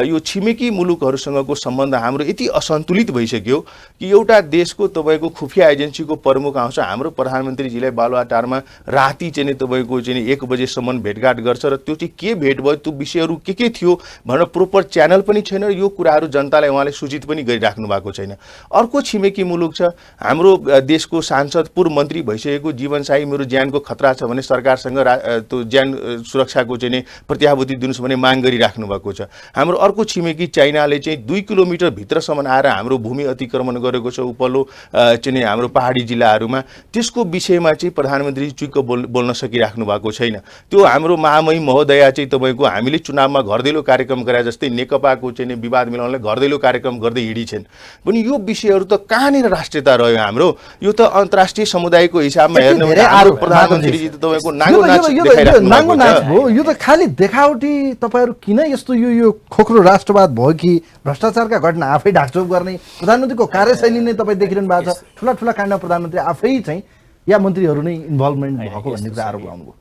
यो छिमेकी मुलुकहरूसँगको सम्बन्ध हाम्रो यति असन्तुलित भइसक्यो कि एउटा देशको तपाईँको खुफिया एजेन्सीको प्रमुख आउँछ, हाम्रो प्रधानमन्त्रीजीलाई बालुवाटारमा राति चाहिँ नि तपाईँको चाहिँ 1 बजेसम्म भेटघाट गर्छ र त्यो चाहिँ के भेट भयो, त्यो विषयहरू के थियो भनेर प्रोपर च्यानल पनि छैन र यो कुराहरू जनतालाई उहाँले सूचित पनि गरिराख्नु भएको छैन। अर्को छिमेकी मुलुक छ, हाम्रो देशको सांसद पूर्व मन्त्री भइसकेको जीवनसाई मेरो ज्यानको खतरा छ भने सरकारसँग त्यो ज्यान सुरक्षाको चाहिँ प्रत्याभूति दिनुहोस् भन्ने माग गरिराख्नु भएको छ। हाम्रो अर्को छिमेकी चाइनाले चाहिँ 2 किलोमिटर भित्रसम्म आएर हाम्रो भूमि अतिक्रमण गरेको छ उपल्लो चाहिँ हाम्रो पहाडी जिल्लाहरूमा। त्यसको विषयमा चाहिँ प्रधानमन्त्री चुक्क बोल्न सकिराख्नु भएको छैन। त्यो हाम्रो महामहिम महोदया चाहिँ तपाईँको हामीले चुनावमा घरदैलो कार्यक्रम गरे जस्तै नेकपाको चाहिँ विवाद मिलाउनलाई घरदैलो कार्यक्रम गर्दै हिँडिछन् पनि यो विषयहरू त कहाँनिर राष्ट्रियता रह्यो हाम्रो? यो त अन्तर्राष्ट्रिय समुदायको हिसाबमा हेर्नु भने प्रधानमन्त्रीजी त तपाईँको नाङ्गो नाच भयो। यो त खालि देखावटी तपाईँहरू किन यस्तो यो खोक्रो राष्ट्रवाद भयो कि भ्रष्टाचारका घटना आफै ढाकछोप गर्ने प्रधानमन्त्रीको कार्यशैली नै तपाईँ देखिरहनु भएको छ। ठुला ठुला काण्डमा प्रधानमन्त्री आफै चाहिँ या मन्त्रीहरू नै इन्भल्भमेन्ट भएको भन्ने कुरा आरोप लगाउनुभयो।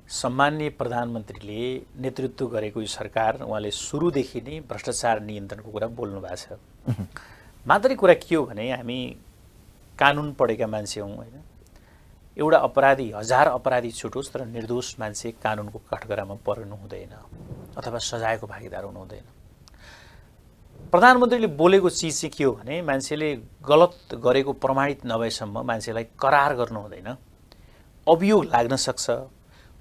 सम्माननीय प्रधानमन्त्रीले नेतृत्व गरेको यो सरकार उहाँले सुरुदेखि नै भ्रष्टाचार नियन्त्रणको कुरा बोल्नु भएको छ। मात्रै कुरा के हो भने हामी कानुन पढेका मान्छे हौँ होइन। एउटा अपराधी 1000 अपराधी छुटोस् तर निर्दोष मान्छे कानुनको कठघरामा पर्नु हुँदैन अथवा सजायको भागीदार हुनु हुँदैन। प्रधानमन्त्रीले बोलेको चिज चाहिँ के हो भने मान्छेले गलत गरेको प्रमाणित नभएसम्म मान्छेलाई करार गर्नु हुँदैन। अभियोग लाग्न सक्छ,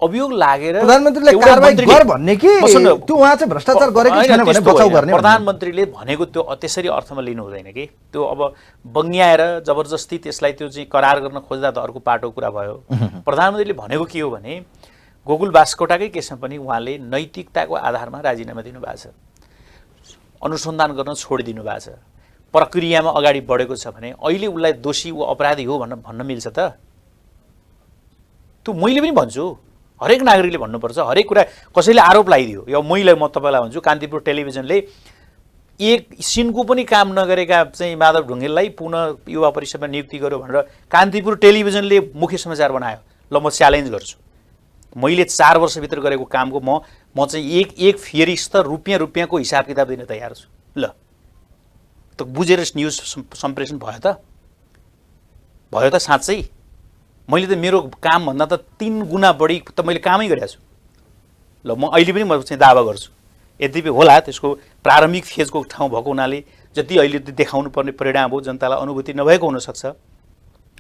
अभियोग लागेर प्रधानमन्त्रीले कारबाही गर भन्ने कि त्यो उहाँ चाहिँ भ्रष्टाचार गरेको छैन भने बचाउ गर्ने प्रधानमन्त्रीले भनेको त्यो त्यसरी अर्थमा लिनु हुँदैन कि त्यो अब बङ्ग्याएर जबरजस्ती त्यसलाई त्यो चाहिँ करार गर्न खोज्दा त अर्को पाटो कुरा भयो। प्रधानमन्त्रीले भनेको के हो भने गोकुल बास्कोटाकै केसमा पनि उहाँले नैतिकताको आधारमा राजीनामा दिनुभएको छ, अनुसन्धान गर्न छोडिदिनु भएको छ। प्रक्रियामा अगाडि बढेको छ भने अहिले उसलाई दोषी ऊ अपराधी हो भन्न मिल्छ त? त्यो मैले पनि भन्छु, हरेक नागरिकले भन्नुपर्छ। हरेक कुरा कसैले आरोप लगाइदियो यो म तपाईँलाई भन्छु, कान्तिपुर टेलिभिजनले एक सिनको पनि काम नगरेका चाहिँ माधव ढुङ्गेललाई पुनः युवा परिषदमा नियुक्ति गर्यो भनेर कान्तिपुर टेलिभिजनले मुख्य समाचार बनायो। ल म च्यालेन्ज गर्छु, मैले 4 वर्षभित्र गरेको कामको म चाहिँ एक फेरिस्त रुपियाँको हिसाब किताब दिन तयार छु। ल त बुझेर न्युज सम्प्रेषण भयो त साँच्चै? मैले त मेरो कामभन्दा त 3 गुणा बढी त मैले कामै गरेको छु। ल म अहिले पनि म चाहिँ दावा गर्छु। यद्यपि होला त्यसको प्रारम्भिक फेजको ठाउँ भएको हुनाले जति अहिले देखाउनु पर्ने परिणाम हो जनतालाई अनुभूति नभएको हुनसक्छ,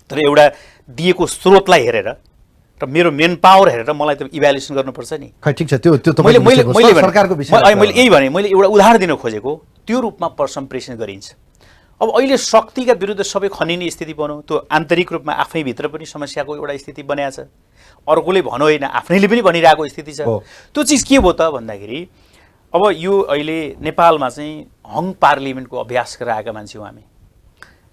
तर एउटा दिएको स्रोतलाई हेरेर र मेरो मेन पावर हेरेर मलाई त इभ्यालुएसन गर्नुपर्छ नि। खै ठिक छ, त्यो मैले मैले मैले सरकारको विषय मैले यही भने, मैले एउटा उदाहरण दिन खोजेको त्यो रूपमा सम्प्रेषण गरिन्छ। अब अहिले शक्तिका विरुद्ध सबै खनिने स्थिति बन्यो, त्यो आन्तरिक रूपमा आफैभित्र पनि समस्याको एउटा स्थिति बनाएको छ, अर्कोले भनो होइन आफ्नैले पनि भनिरहेको स्थिति छ। त्यो चिज के भयो त भन्दाखेरि अब यो अहिले नेपालमा चाहिँ हङ पार्लिमेन्टको अभ्यास गरेर आएका मान्छे हो हामी।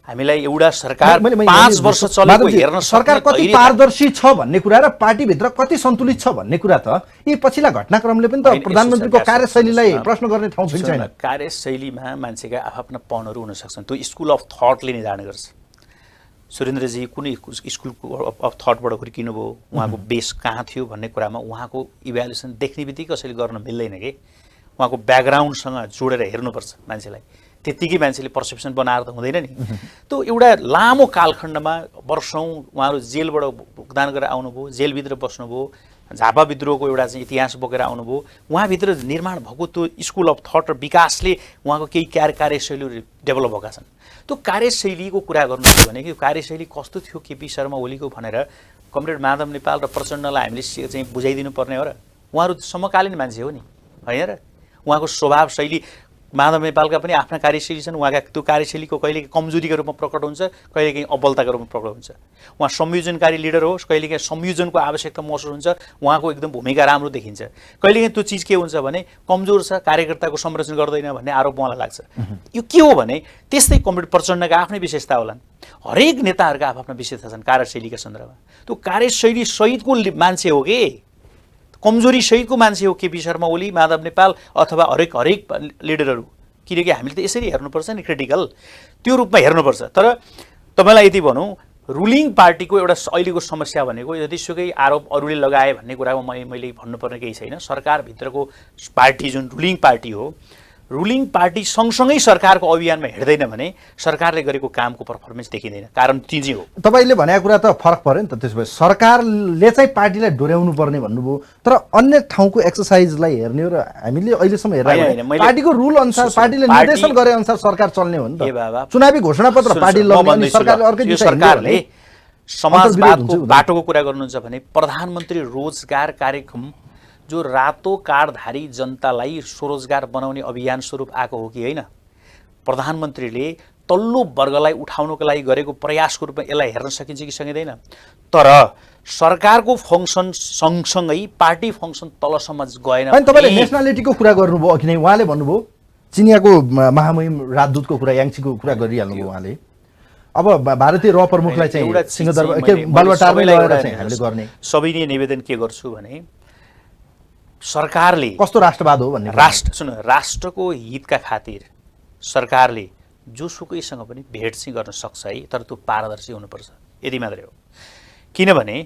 हामीलाई एउटा सरकार 5 वर्ष चलेको हेर्न सरकार कति पारदर्शी छ भन्ने कुरा र पार्टीभित्र कति सन्तुलित छ भन्ने कुरा त यी पछिल्ला घटनाक्रमले पनि त प्रधानमन्त्रीको कार्यशैलीलाई प्रश्न गर्ने ठाउँ पनि छैन। कार्यशैलीमा मान्छेका आफ्ना पनहरू हुन सक्छन्, त्यो स्कुल अफ थटले निर्धारण गर्छ। सुरेन्द्रजी कुनै स्कुल अफ थटबाट हुर्किनु भयो, उहाँको बेस कहाँ थियो भन्ने कुरामा उहाँको इभ्यालुएसन देख्ने बित्तिकै कसैले गर्न मिल्दैन कि उहाँको ब्याकग्राउन्डसँग जोडेर हेर्नुपर्छ मान्छेलाई। त्यतिकै मान्छेले पर्सेप्सन बनाएर त हुँदैन नि। त्यो एउटा लामो कालखण्डमा वर्षौँ उहाँहरू जेलबाट भुक्तान गरेर आउनुभयो, जेलभित्र बस्नुभयो, झापा विद्रोहको एउटा चाहिँ इतिहास बोकेर आउनुभयो, उहाँभित्र निर्माण भएको त्यो स्कुल अफ थट र विकासले उहाँको केही कार्यशैलीहरू डेभलप भएका छन्। त्यो कार्यशैलीको कुरा गर्नु हो भने यो कार्यशैली कस्तो थियो केपी शर्मा ओलीको भनेर कमरेड माधव नेपाल र प्रचण्डलाई हामीले चाहिँ बुझाइदिनु पर्ने हो र? उहाँहरू समकालीन मान्छे हो नि, होइन र? उहाँको स्वभाव शैली, माधव नेपालका पनि आफ्ना कार्यशैली छन्, उहाँका त्यो कार्यशैलीको कहिलेकाहीँ कमजोरीको रूपमा प्रकट हुन्छ, कहिलेकाहीँ अबलताको रूपमा प्रकट हुन्छ। उहाँ संयोजनकारी लिडर होस्, कहिलेकाहीँ संयोजनको आवश्यकता महसुस हुन्छ, उहाँको एकदम भूमिका राम्रो देखिन्छ। कहिलेकाहीँ त्यो चिज के हुन्छ भने कमजोर छ, कार्यकर्ताको संरक्षण गर्दैन भन्ने आरोप उहाँलाई लाग्छ। यो के हो भने त्यस्तै कमरेड प्रचण्डका आफ्नै विशेषता होलान्। हरेक नेताहरूका आफ्ना विशेषता छन् कार्यशैलीका सन्दर्भमा। त्यो कार्यशैली सहितको मान्छे हो कि कमजोरी सहितको मान्छे हो केपी शर्मा ओली, माधव नेपाल अथवा हरेक लिडरहरू? किनकि हामीले त यसरी हेर्नुपर्छ नि, क्रिटिकल त्यो रूपमा हेर्नुपर्छ। तर तपाईँलाई यति भनौँ, रुलिङ पार्टीको एउटा अहिलेको समस्या भनेको जतिसुकै आरोप अरूले लगाए भन्ने कुरामा मैले भन्नुपर्ने केही छैन। सरकारभित्रको पार्टी जुन रुलिङ पार्टी हो, रुलिङ पार्टी सँगसँगै सरकारको अभियानमा हिँड्दैन भने सरकारले गरेको कामको पर्फर्मेन्स देखिँदैन। कारण तिजी हो। तपाईँले भनेको कुरा त फरक पर्यो नि त। त्यसो भए सरकारले चाहिँ पार्टीलाई डोर्याउनु पर्ने भन्नुभयो, तर अन्य ठाउँको एक्सर्साइजलाई हेर्ने हो र हामीले अहिलेसम्म हेरेर पार्टीको रुल अनुसार पार्टीले निर्देशन गरे अनुसार सरकार चल्ने हो नि त। चुनावी घोषणापत्र पार्टीले लगाउने, सरकारले अर्कै दिशा सरकारले समाजवादको बाटोको कुरा गर्नुहुन्छ भने प्रधानमन्त्री रोजगार कार्यक्रम जो रातो कार्डधारी जनतालाई स्वरोजगार बनाउने अभियान स्वरूप आएको हो कि होइन? प्रधानमन्त्रीले तल्लो वर्गलाई उठाउनको लागि गरेको प्रयासको रूपमा यसलाई हेर्न सकिन्छ कि सकिँदैन? तर सरकारको फङ्सन सँगसँगै पार्टी फङ्सन तलसम्म गएन। अनि तपाईँले नेसनालिटीको कुरा गर्नुभयो अघि नै, उहाँले भन्नुभयो चिनियाको महामहिम राजदूतको कुरा, याङचीको कुरा गरिहाल्नुभयो उहाँले। अब भारतीय र प्रमुखलाई चाहिँ सिंहदरबार बालुवाटारमै लगेर चाहिँ हामीले गर्ने सबैले निवेदन के गर्छु भने सरकारले कस्तो राष्ट्रवाद हो भन्ने राष्ट्रको हितका खातिर सरकारले जोसुकैसँग पनि भेट चाहिँ गर्न सक्छ है, तर त्यो पारदर्शी हुनुपर्छ, यति मात्रै हो। किनभने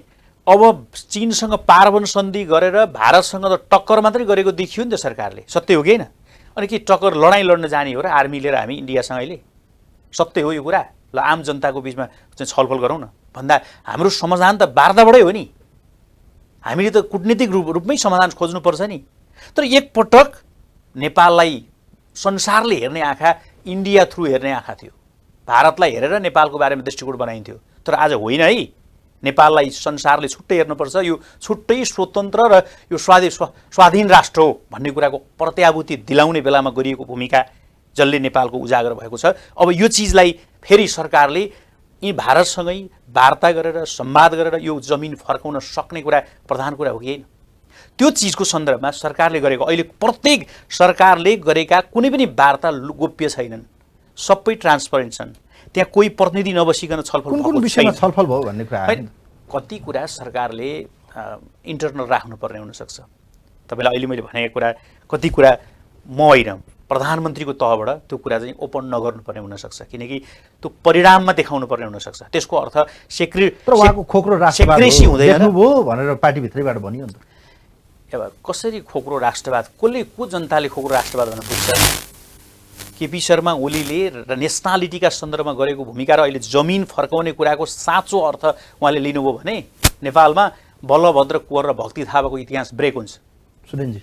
अब चीनसँग पार्वन सन्धि गरेर भारतसँग त टक्कर मात्रै गरेको देखियो नि त सरकारले, सत्य हो कि होइन? अनि के टक्कर लडाइँ लड्न जाने हो र आर्मी लिएर हामी इन्डियासँग अहिले? सत्य हो यो कुरा? ल आम जनताको बिचमा चाहिँ छलफल गरौँ न भन्दा हाम्रो समाधान त वार्ताबाटै हो नि। हामीले त कूटनीतिक रूपमै समाधान खोज्नुपर्छ नि। तर एकपटक नेपाललाई संसारले हेर्ने आँखा इन्डिया थ्रु हेर्ने आँखा थियो, भारतलाई हेरेर नेपालको बारेमा दृष्टिकोण बनाइन्थ्यो। तर आज होइन है, नेपाललाई संसारले छुट्टै हेर्नुपर्छ, यो छुट्टै स्वतन्त्र र यो स्वाधीन राष्ट्र हो भन्ने कुराको प्रत्याभूति दिलाउने बेलामा गरिएको भूमिका जसले नेपालको उजागर भएको छ। अब यो चिजलाई फेरि सरकारले यी भारतसँगै वार्ता गरेर संवाद गरेर यो जमिन फर्काउन सक्ने कुरा प्रधान कुरा हो कि होइन? त्यो चिजको सन्दर्भमा सरकारले गरेको अहिले प्रत्येक सरकारले गरेका कुनै पनि वार्ता गोप्य छैनन्, सबै ट्रान्सपरेन्ट छन्। त्यहाँ कोही प्रतिनिधि नबसिकन छलफल कुन विषयमा छलफल भयो भन्ने कुरा होइन। कति कुरा सरकारले इन्टरनल राख्नुपर्ने हुनसक्छ। तपाईँलाई अहिले मैले भनेको कुरा कति कुरा म होइन प्रधानमन्त्रीको तहबाट त्यो कुरा चाहिँ ओपन नगर्नुपर्ने हुनसक्छ, किनकि त्यो परिणाममा देखाउनु पर्ने हुनसक्छ। त्यसको अर्थ उहाँको खोक्रो राष्ट्रवाद हो भनेर पार्टीभित्रैबाट भनियो नि त। अब कसरी खोक्रो राष्ट्रवाद, को जनताले खोक्रो राष्ट्रवाद भनेर बुझ्छ? केपी शर्मा ओलीले नेसनालिटीका सन्दर्भमा गरेको भूमिका र अहिले जमिन फर्काउने कुराको साँचो अर्थ उहाँले लिनुभयो भने नेपालमा बलभद्र कुँवर र भक्ति थापाको इतिहास ब्रेक हुन्छ। सुरेनजी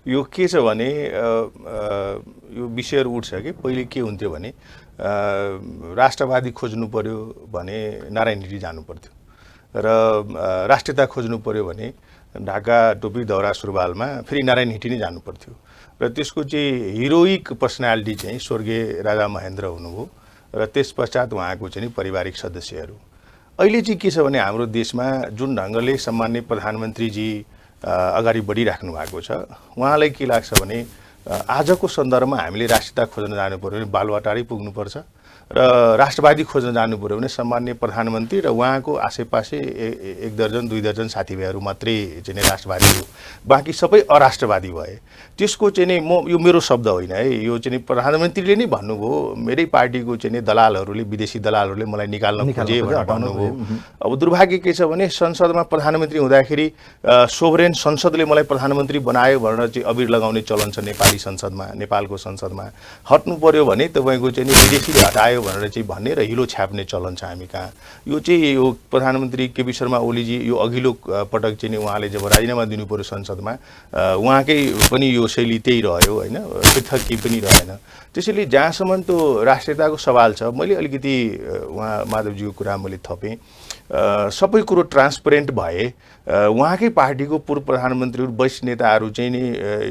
यो के छ भने यो विषयहरू उठ्छ कि पहिले के हुन्थ्यो भने राष्ट्रवादी खोज्नु पर्यो भने नारायण हिटी जानु पर्थ्यो, र राष्ट्रियता खोज्नु पर्यो भने ढाका टोपी दौरा सुरुवालमा फेरि नारायण हिटी नै जानु पर्थ्यो र त्यसको चाहिँ हिरोइक पर्सनालिटी चाहिँ स्वर्गीय राजा महेन्द्र हुनुभयो र त्यस पश्चात उहाँको चाहिँ पारिवारिक सदस्यहरू। अहिले चाहिँ के छ भने हाम्रो देशमा जुन ढङ्गले सम्माननीय प्रधानमन्त्रीजी अगाडि बढिराख्नु भएको छ, उहाँलाई के लाग्छ भने आजको सन्दर्भमा हामीले राष्ट्रियता खोज्न जानु पर्यो भने बालुवाटारै पुग्नुपर्छ र राष्ट्रवादी खोज्न जानु पर्यो भने सम्माननीय प्रधानमन्त्री र उहाँको आसेपासे एक दर्जन 2 दर्जन साथीभाइहरू मात्रै चाहिँ राष्ट्रवादी हो, बाँकी सबै अराष्ट्रवादी भए। त्यसको चाहिँ म यो मेरो शब्द होइन है, यो चाहिँ प्रधानमन्त्रीले नै भन्नुभयो, मेरै पार्टीको चाहिँ दलालहरूले विदेशी दलालहरूले मलाई निकाल्न खोजे भनेर भन्नुभयो। अब दुर्भाग्य के छ भने संसदमा प्रधानमन्त्री हुँदाखेरि सोभरेन संसदले मलाई प्रधानमन्त्री बनायो भनेर चाहिँ अबिर लगाउने चलन छ नेपाली संसदमा, नेपालको संसदमा। हट्नु पर्यो भने तपाईँको चाहिँ विदेशीले हटायो भनेर चाहिँ भन्ने र हिलो छ्याप्ने चलन छ हामी कहाँ। यो चाहिँ यो प्रधानमन्त्री केपी शर्मा ओलीजी यो अघिल्लो पटक चाहिँ उहाँले जब राजीनामा दिनु पर्यो संसदमा, उहाँकै पनि यो शैली त्यही रह्यो होइन, पृथक केही पनि रहेन। त्यसैले जहाँसम्म त्यो राष्ट्रियताको सवाल छ, मैले अलिकति उहाँ माधवजीको कुरा मैले थपेँ, सबै कुरो ट्रान्सपरेन्ट भए उहाँकै पार्टीको पूर्व प्रधानमन्त्रीहरू वरिष्ठ नेताहरू चाहिँ नि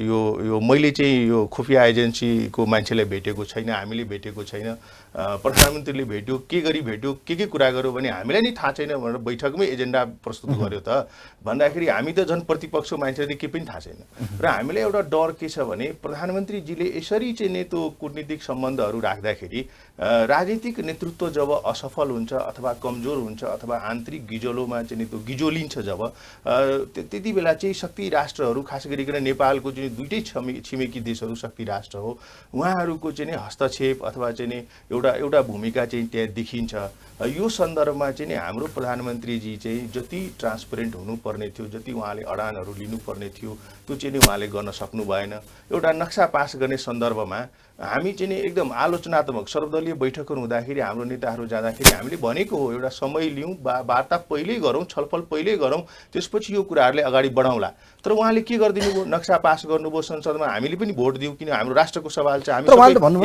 यो मैले चाहिँ यो खुफिया एजेन्सीको मान्छेलाई भेटेको छैन, हामीले भेटेको छैन, प्रधानमन्त्रीले भेट्यो, के गरी भेट्यो, के कुरा गर्यो भने हामीलाई नै थाहा छैन भनेर बैठकमै एजेन्डा प्रस्तुत गर्यो त भन्दाखेरि हामी त झन् प्रतिपक्षको मान्छेले केही पनि थाहा छैन। र हामीलाई एउटा डर के छ भने प्रधानमन्त्रीजीले यसरी चाहिँ नि त्यो कूटनीतिक सम्बन्धहरू राख्दाखेरि राजनीतिक नेतृत्व जब असफल हुन्छ अथवा कमजोर हुन्छ अथवा आन्तरिक गिजोलोमा चाहिँ त्यो गिजोलिन्छ जब, त्यति बेला चाहिँ शक्ति राष्ट्रहरू खास गरिकन नेपालको चाहिँ दुईटै छिमेकी देशहरू शक्ति राष्ट्र हो, उहाँहरूको चाहिँ हस्तक्षेप अथवा चाहिँ एउटा भूमिका चाहिँ त्यहाँ देखिन्छ। यो सन्दर्भमा चाहिँ हाम्रो प्रधानमन्त्रीजी चाहिँ जति ट्रान्सपरेन्ट हुनुपर्ने थियो, जति उहाँले अडानहरू लिनुपर्ने थियो, त्यो चाहिँ उहाँले गर्न सक्नु भएन। एउटा नक्सा पास गर्ने सन्दर्भमा हामी चाहिँ एकदम आलोचनात्मक सर्वदलीय बैठकहरू हुँदाखेरि हाम्रो नेताहरू जाँदाखेरि हामीले भनेको हो एउटा समय लिउँ, वार्ता पहिल्यै गरौँ, छलफल पहिल्यै गरौँ, त्यसपछि यो कुराहरूले अगाडि बढाउँला। तर उहाँले के गरिदिनु भयो, नक्सा पास गर्नुभयो संसदमा, हामीले पनि भोट दिउँ किन हाम्रो राष्ट्रको सवाल छ। हामी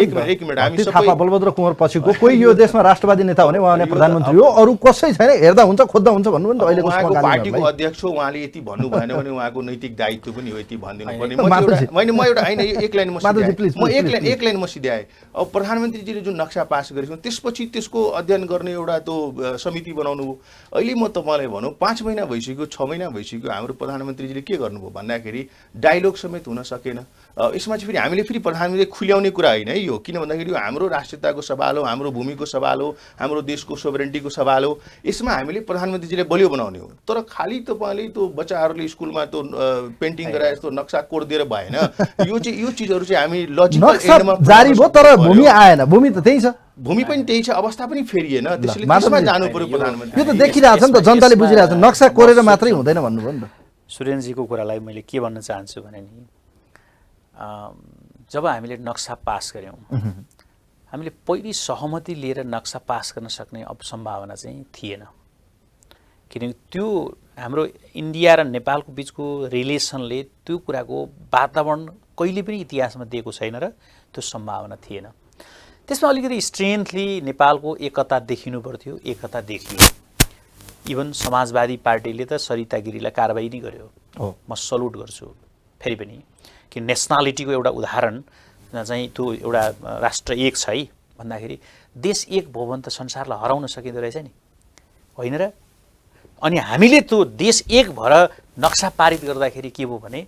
एक मिनट हामी थापा बलभद्र कुँवर पछिको कोही यो देशमा राष्ट्रवादी नेता भने उहाँ प्रधानमन्त्री हो, अरू कसै छैन, हेर्दा हुन्छ खोज्दा हुन्छ भन्नु नि त। अहिलेको उहाँको पार्टीको अध्यक्ष हो, उहाँले यति भन्नु भएन भने उहाँको नैतिक दायित्व पनि हो यति भनिदिनु पर्ने। म एउटा होइन एक लाइन म सिध्याएँ। अब प्रधानमन्त्रीजीले जुन नक्सा पास गरेको त्यसपछि त्यसको अध्ययन गर्ने एउटा त्यो समिति बनाउनु हो। अहिले म तपाईँलाई भनौँ 5 महिना भइसक्यो, 6 महिना भइसक्यो, हाम्रो प्रधानमन्त्रीजीले के गर्नुभयो भन्दाखेरि डायलग समेत हुन सकेन। यसमा चाहिँ फेरि हामीले फेरि प्रधानमन्त्री खुल्याउने कुरा होइन है यो, किन भन्दाखेरि यो हाम्रो राष्ट्रियताको सवाल हो, हाम्रो भूमिको सवाल हो, हाम्रो देशको सोभरेन्टीको सवाल हो। यसमा हामीले प्रधानमन्त्रीजीले बलियो बनाउने हो। तर खालि तपाईँले त्यो बच्चाहरूले स्कुलमा त्यो पेन्टिङ गराए जस्तो नक्सा कोड दिएर भएन। यो चिजहरू चाहिँ हामी लजिकल एन्डमा जारी भयो, तर भूमि आएन। भूमि त त्यही छ, भूमि पनि त्यही छ, अवस्था पनि फेरिएन। त्यसैले त्यसमा जानु पर्यो प्रधानमन्त्री। यो त देखिरहेछ नि त, जनताले बुझिरहेछ। नक्सा कोरेर मात्रै हुँदैन भन्नुभयो नि त। सुरेन्द्रजीको कुरालाई मैले के भन्न चाहन्छु भने नि, जब हामीले नक्सा पास गऱ्यौँ, हामीले पहिली सहमति लिएर नक्सा पास गर्न सक्ने अब सम्भावना चाहिँ थिएन। किनकि त्यो हाम्रो इन्डिया र नेपालको बिचको रिलेसनले त्यो कुराको वातावरण कहिले पनि इतिहासमा दिएको छैन र त्यो सम्भावना थिएन। त्यसमा अलिकति स्ट्रेन्थली नेपालको एकता देखिनु पर्थ्यो, एकता देखियो। इभन समाजवादी पार्टीले त सरिता गिरीलाई कारबाही नै गर्यो। म सल्युट गर्छु फेरि पनि कि नेसनालिटीको एउटा उदाहरण चाहिँ त्यो एउटा राष्ट्र एक छ है भन्दाखेरि देश एक भयो भने त संसारलाई हराउन सकिँदो रहेछ नि, होइन र? अनि हामीले त्यो देश एक भएर नक्सा पारित गर्दाखेरि के भयो भने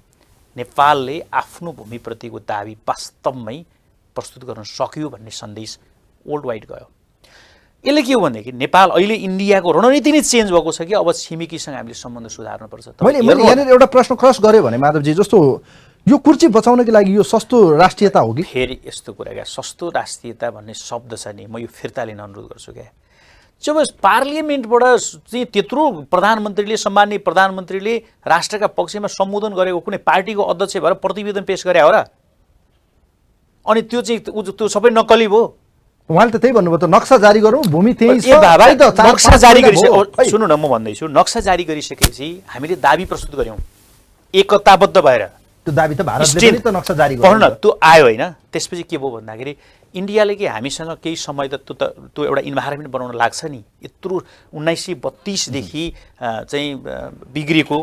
नेपालले आफ्नो भूमिप्रतिको दाबी वास्तवमै प्रस्तुत गर्न सक्यो भन्ने सन्देश वर्ल्ड वाइड गयो। यसले के हो भनेदेखि नेपाल अहिले इन्डियाको रणनीति नै चेन्ज भएको छ कि अब छिमेकीसँग हामीले सम्बन्ध सुधार्नुपर्छ। मैले यहाँनिर एउटा प्रश्न क्रस गरेँ भने माधवजी, जस्तो यो कुर्सी बचाउनको लागि यो सस्तो राष्ट्रियता हो कि? फेरि यस्तो कुरा क्या, सस्तो राष्ट्रियता भन्ने शब्द छ नि, म यो फिर्ता लिन अनुरोध गर्छु क्या। जब पार्लियामेन्टबाट चाहिँ त्यत्रो प्रधानमन्त्रीले सम्माननीय प्रधानमन्त्रीले राष्ट्रका पक्षमा सम्बोधन गरेको कुनै पार्टीको अध्यक्ष भएर प्रतिवेदन पेश गरे हो र? अनि त्यो चाहिँ त्यो सबै नक्कली भयो। उहाँले त त्यही भन्नुभयो त, नक्सा जारी गरौँ, भूमि त्यही छ। नक्सा जारी गरिसके, सुन्नु न म भन्दैछु, नक्सा जारी गरिसकेपछि हामीले दाबी प्रस्तुत गऱ्यौँ एकताबद्ध भएर त्यो दाबी त भारतले Still, पनि त नक्सा जारी पढ्नु गर्यो न, त्यो आयो होइन, त्यसपछि के भयो भन्दाखेरि इन्डियाले कि हामीसँग केही समय त त्यो एउटा इन्भाइरोमेन्ट बनाउन लाग्छ नि, यत्रो 1932देखि चाहिँ बिग्रेको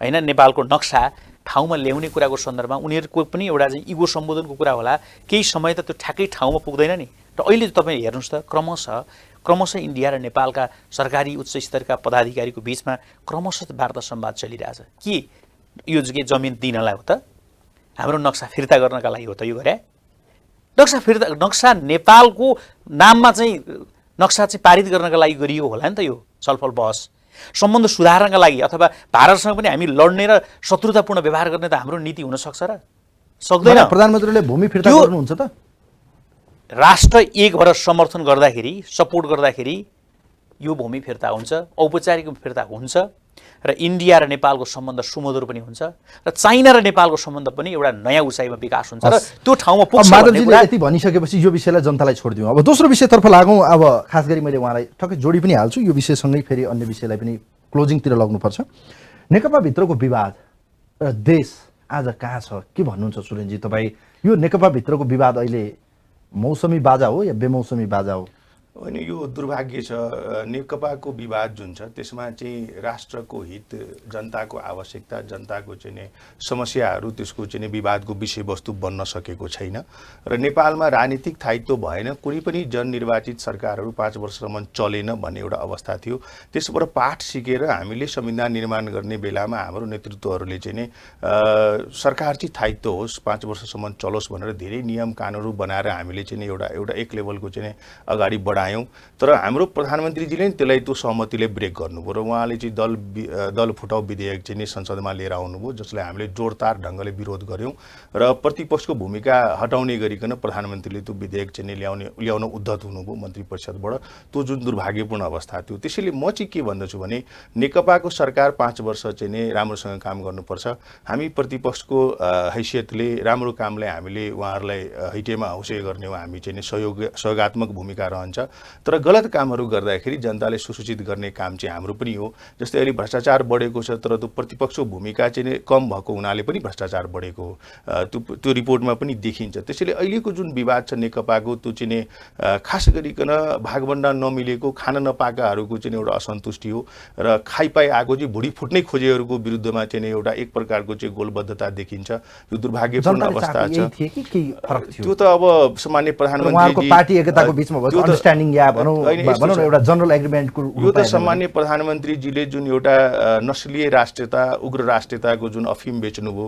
होइन नेपालको नक्सा ठाउँमा ल्याउने कुराको सन्दर्भमा उनीहरूको पनि एउटा चाहिँ इगो सम्बोधनको कुरा होला, केही समय त त्यो ठ्याक्कै ठाउँमा पुग्दैन नि। र अहिले तपाईँ हेर्नुहोस् त क्रमशः इन्डिया र नेपालका सरकारी उच्च स्तरका पदाधिकारीको बिचमा क्रमशः वार्ता संवाद चलिरहेछ। के यो जमिन दिनलाई हो त, हाम्रो नक्सा फिर्ता गर्नका लागि हो त यो गरे? नक्सा नेपालको नाममा चाहिँ नक्सा चाहिँ पारित गर्नका लागि गरियो होला नि त, यो छलफल बहस सम्बन्ध सुधार्नका लागि अथवा भारतसँग पनि हामी लड्ने र शत्रुतापूर्ण व्यवहार गर्ने त हाम्रो नीति हुन सक्छ र सक्दैन? प्रधानमन्त्रीले भूमि फिर्ता गर्नुहुन्छ त? राष्ट्र एक भएर समर्थन गर्दाखेरि, सपोर्ट गर्दाखेरि यो भूमि फिर्ता हुन्छ, औपचारिक फिर्ता हुन्छ र इन्डिया र नेपालको सम्बन्ध सुमधुर पनि हुन्छ र चाइना र नेपालको सम्बन्ध पनि एउटा नयाँ उचाइमा विकास हुन्छ र त्यो ठाउँमा पुग्छ भन्ने कुरा। यति भनिसकेपछि यो विषयलाई जनतालाई छोडिदिउँ। अब दोस्रो विषयतर्फ लागौँ। अब खास गरी मैले उहाँलाई ठक्कै जोडी पनि हाल्छु, यो विषयसँगै फेरि अन्य विषयलाई पनि क्लोजिङतिर लग्नुपर्छ। नेकपा भित्रको विवाद र देश आज कहाँ छ, के भन्नुहुन्छ सुरेनजी तपाईँ? यो नेकपा भित्रको विवाद अहिले मौसमी बाजा हो या बेमौसमी बाजा हो? होइन, यो दुर्भाग्य छ। नेकपाको विवाद जुन छ त्यसमा चाहिँ राष्ट्रको हित, जनताको आवश्यकता, जनताको चाहिँ समस्याहरू त्यसको चाहिँ विवादको विषयवस्तु बन्न सकेको छैन र नेपालमा राजनीतिक स्थायित्व भएन। कुनै पनि जननिर्वाचित सरकारहरू 5 वर्षसम्म चलेन भन्ने एउटा अवस्था थियो। त्यसबाट पाठ सिकेर हामीले संविधान निर्माण गर्ने बेलामा हाम्रो नेतृत्वहरूले चाहिँ सरकार चाहिँ स्थायित्व होस्, 5 वर्षसम्म चलोस् भनेर धेरै नियम कानुनहरू बनाएर हामीले चाहिँ एउटा एक लेभलको चाहिँ अगाडि बढायौँ। तर हाम्रो प्रधानमन्त्रीजीले नि त्यसलाई त्यो सहमतिले ब्रेक गर्नुभयो र उहाँले चाहिँ दल फुटाउ विधेयक चाहिँ संसदमा लिएर आउनुभयो, जसलाई हामीले जोडदार ढङ्गले विरोध गऱ्यौँ र प्रतिपक्षको भूमिका हटाउने गरिकन प्रधानमन्त्रीले त्यो विधेयक चाहिँ ल्याउन उद्धत हुनुभयो मन्त्री परिषदबाट। त्यो जुन दुर्भाग्यपूर्ण अवस्था थियो। त्यसैले म चाहिँ के भन्दछु भने नेकपाको सरकार 5 वर्ष चाहिँ राम्रोसँग काम गर्नुपर्छ। हामी प्रतिपक्षको हैसियतले राम्रो कामलाई हामीले उहाँहरूलाई हैटेमा हौसै गर्ने हो, हामी चाहिँ सहयोगात्मक भूमिका रहन्छ। तर गलत कामहरू गर्दाखेरि जनताले सुसूचित गर्ने काम चाहिँ हाम्रो पनि हो। जस्तै अहिले भ्रष्टाचार बढेको छ, तर त्यो प्रतिपक्षको भूमिका चाहिँ कम भएको हुनाले पनि भ्रष्टाचार बढेको हो, त्यो रिपोर्टमा पनि देखिन्छ। त्यसैले अहिलेको जुन विवाद छ नेकपाको, त्यो चाहिँ खास गरिकन भागभण्डा नमिलेको, खान नपाएकाहरूको चाहिँ एउटा असन्तुष्टि हो र खाइपाइ आएको चाहिँ भुँडी फुट्नै खोजेहरूको विरुद्धमा चाहिँ एउटा एक प्रकारको चाहिँ गोलबद्धता देखिन्छ। यो दुर्भाग्यपूर्ण अवस्था छ। त्यो त अब सामान्य प्रधानमन्त्री पार्टी एकताको बिचमा भयो, अन्डरस्ट्यान्डिङ या भनौँ एउटा जनरल एग्रिमेन्टको यो त सामान्य प्रधानमन्त्रीजीले जुन एउटा नस्लीय राष्ट्रियता, उग्र राष्ट्रियताको जुन अफिम बेच्नुभयो,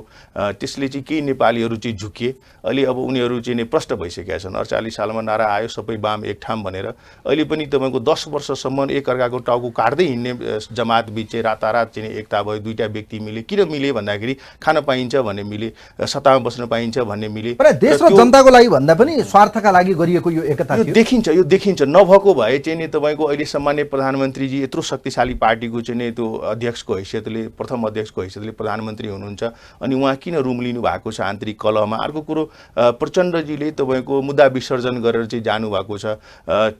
त्यसले चाहिँ केही नेपालीहरू चाहिँ झुकिए। अहिले अब उनीहरू चाहिँ प्रष्ट भइसकेका छन्। 48 सालमा नारा आयो सबै बाम एक ठाम भनेर। अहिले पनि तपाईँको 10 वर्षसम्म एकअर्काको टाउको काट्दै हिँड्ने जमात बिच चाहिँ रातारात चाहिँ एकता भयो। दुईटा व्यक्ति मिले। किन मिले भन्दाखेरि खान पाइन्छ भन्ने मिले, सत्तामा बस्न पाइन्छ भन्ने मिले। देश र जनताको लागि भन्दा पनि स्वार्थका लागि गरिएको यो एकता यो देखिन्छ। नभएको भए चाहिँ नि तपाईँको अहिले सामान्य प्रधानमन्त्रीजी यत्रो शक्तिशाली पार्टीको चाहिँ नि त्यो अध्यक्षको हैसियतले, प्रथम अध्यक्षको हैसियतले प्रधानमन्त्री हुनुहुन्छ, अनि उहाँ किन रुम लिनु भएको छ आन्तरिक कलहमा? अर्को कुरो, प्रचण्डजीले तपाईँको मुद्दा विसर्जन गरेर चाहिँ जानुभएको छ।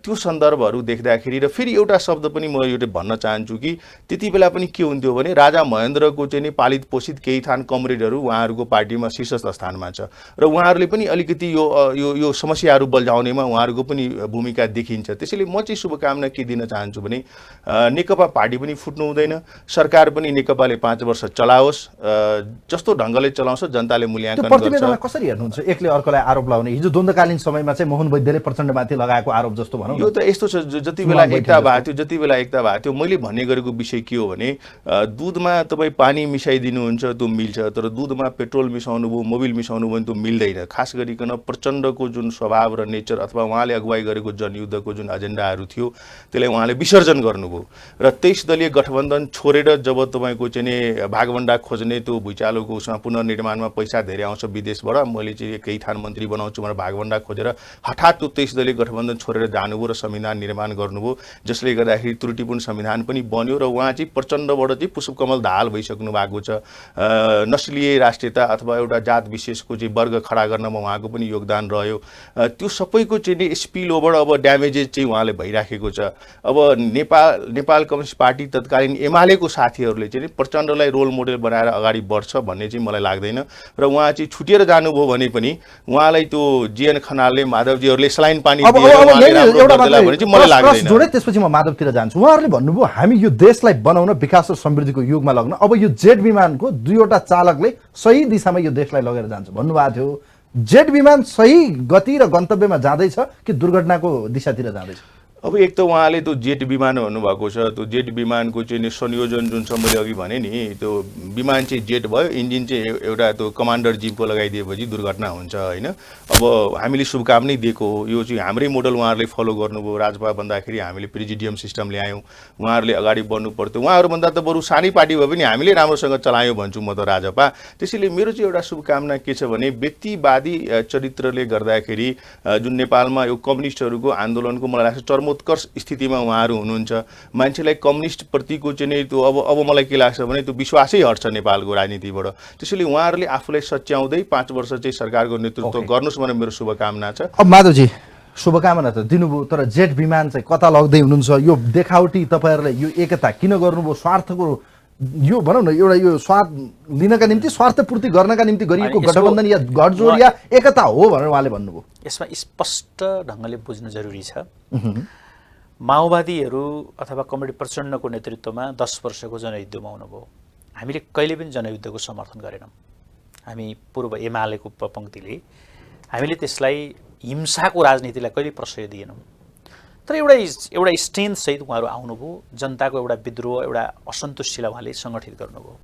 त्यो सन्दर्भहरू देख्दाखेरि र फेरि एउटा शब्द पनि म यो भन्न चाहन्छु कि त्यति बेला पनि के हुन्थ्यो भने राजा महेन्द्रको चाहिँ नि पालित पोषित केही थान कमरेडहरू उहाँहरूको पार्टीमा शीर्ष स्थानमा छ र उहाँहरूले पनि अलिकति यो समस्याहरू बल्झाउनेमा उहाँहरूको पनि भूमिका देखिन्छ। त्यसैले म चाहिँ शुभकामना के दिन चाहन्छु भने नेकपा पार्टी पनि फुट्नु हुँदैन, सरकार पनि नेकपाले 5 वर्ष चलाओस्, जस्तो ढङ्गले चलाउँछ जनताले मूल्याङ्कन गर्छ। प्रतिवेदनमा कसरी हेर्नुहुन्छ? एकले अर्कोलाई आरोप लगाउने, हिजो द्वन्द्वकालीन समयमा चाहिँ मोहन वैद्यले प्रचण्डमाथि लगाएको आरोप जस्तो भनौँ। यो त यस्तो छ, जति बेला एकता भएको थियो मैले भन्ने गरेको विषय के हो भने दुधमा तपाईँ पानी मिसाइदिनुहुन्छ त्यो मिल्छ, तर दुधमा पेट्रोल मिसाउनु भयो, मोबिल मिसाउनु भयो भने त्यो मिल्दैन। खास गरिकन प्रचण्डको जुन स्वभाव र नेचर अथवा उहाँले अगुवाई गरेको जनयुद्धको जुन एजेन्डाहरू थियो त्यसलाई उहाँले विसर्जन गर्नुभयो र 23 दलीय गठबन्धन छोडेर जब तपाईँको चाहिँ भागभण्डा खोज्ने त्यो भुइँचालोको उसमा पुनर्निर्माणमा पैसा धेरै आउँछ विदेशबाट, मैले चाहिँ केही थान मन्त्री बनाउँछु भनेर भागभण्डा खोजेर हठात त्यो 23 दलीय गठबन्धन छोडेर जानुभयो र संविधान निर्माण गर्नुभयो, जसले गर्दाखेरि त्रुटिपूर्ण संविधान पनि बन्यो र उहाँ चाहिँ प्रचण्डबाट चाहिँ पुष्पकमल दाहाल भइसक्नु भएको छ। नस्लीय राष्ट्रियता अथवा एउटा जात विशेषको चाहिँ वर्ग खडा गर्नमा उहाँको पनि योगदान रह्यो। त्यो सबैको चाहिँ स्पिल ओभर अब ड्यामेज ड्यामेजेस चाहिँ उहाँले भइराखेको छ। अब नेपाल कम्युनिस्ट पार्टी तत्कालीन एमालेको साथीहरूले चाहिँ प्रचण्डलाई रोल मोडेल बनाएर अगाडि बढ्छ भन्ने चाहिँ मलाई लाग्दैन र उहाँ चाहिँ छुटेर जानुभयो भने पनि उहाँलाई त्यो जीएन खनालले माधवजीहरूले सलाइन पानी जोडे। त्यसपछि म माधवतिर जान्छु। उहाँहरूले भन्नुभयो हामी यो देशलाई बनाउन विकास र समृद्धिको युगमा लग्न, अब यो जेट विमानको 2वटा चालकले सही दिशामा यो देशलाई लगेर जान्छ भन्नुभएको थियो। जेट विमान सही गति र गन्तव्यमा जाँदैछ कि दुर्घटनाको दिशातिर जाँदैछ? अब एक त उहाँले त्यो जेट विमान भन्नुभएको छ, त्यो जेट विमानको चाहिँ संयोजन जुन छ मैले अघि भने नि, त्यो विमान चाहिँ जेट भयो, इन्जिन चाहिँ एउटा त्यो कमान्डर जिपको लगाइदिएपछि दुर्घटना हुन्छ होइन। अब हामीले शुभकामना दिएको हो, यो चाहिँ हाम्रै मोडल उहाँहरूले फलो गर्नुभयो। राजपा भन्दाखेरि हामीले प्रेजिडियम सिस्टम ल्यायौँ, उहाँहरूले अगाडि बढ्नु पर्थ्यो। उहाँहरूभन्दा त बरु सानै पार्टी भए पनि हामीले राम्रोसँग चलायौँ भन्छु म त राजपा। त्यसैले मेरो चाहिँ एउटा शुभकामना के छ भने व्यक्तिवादी चरित्रले गर्दाखेरि जुन नेपालमा यो कम्युनिस्टहरूको आन्दोलनको मलाई लाग्छ उत्कर्ष स्थितिमा उहाँहरू हुनुहुन्छ। मान्छेलाई कम्युनिस्ट प्रतिको चाहिँ त्यो अब मलाई के लाग्छ भने त्यो विश्वासै हट्छ नेपालको राजनीतिबाट। त्यसैले उहाँहरूले आफूलाई सच्याउँदै 5 वर्ष चाहिँ सरकारको नेतृत्व गर्नुहोस् भनेर मेरो शुभकामना छ। अब माधवजी शुभकामना त दिनुभयो, तर जेट विमान चाहिँ कता लग्दै हुनुहुन्छ? यो देखावटी तपाईँहरूले यो एकता किन गर्नुभयो? स्वार्थको यो भनौँ न एउटा यो स्वार्थ लिनका निम्ति, स्वार्थपूर्ति गर्नका निम्ति गरिएको गठबन्धन या गठजोड या एकता हो भनेर उहाँले भन्नुभयो। यसमा स्पष्ट ढङ्गले बुझ्नु जरुरी छ। माओवादीहरू अथवा कमरेड प्रचण्डको नेतृत्वमा 10 वर्षको जनयुद्धमा आउनुभयो। हामीले कहिले पनि जनयुद्धको समर्थन गरेनौँ। हामी पूर्व एमालेको पङ्क्तिले हामीले त्यसलाई हिंसाको राजनीतिलाई कहिले प्रश्रय दिएनौँ। तर एउटा स्ट्रेन्थ सहित उहाँहरू आउनुभयो, जनताको एउटा विद्रोह, एउटा असन्तुष्टिलाई उहाँले सङ्गठित गर्नुभयो।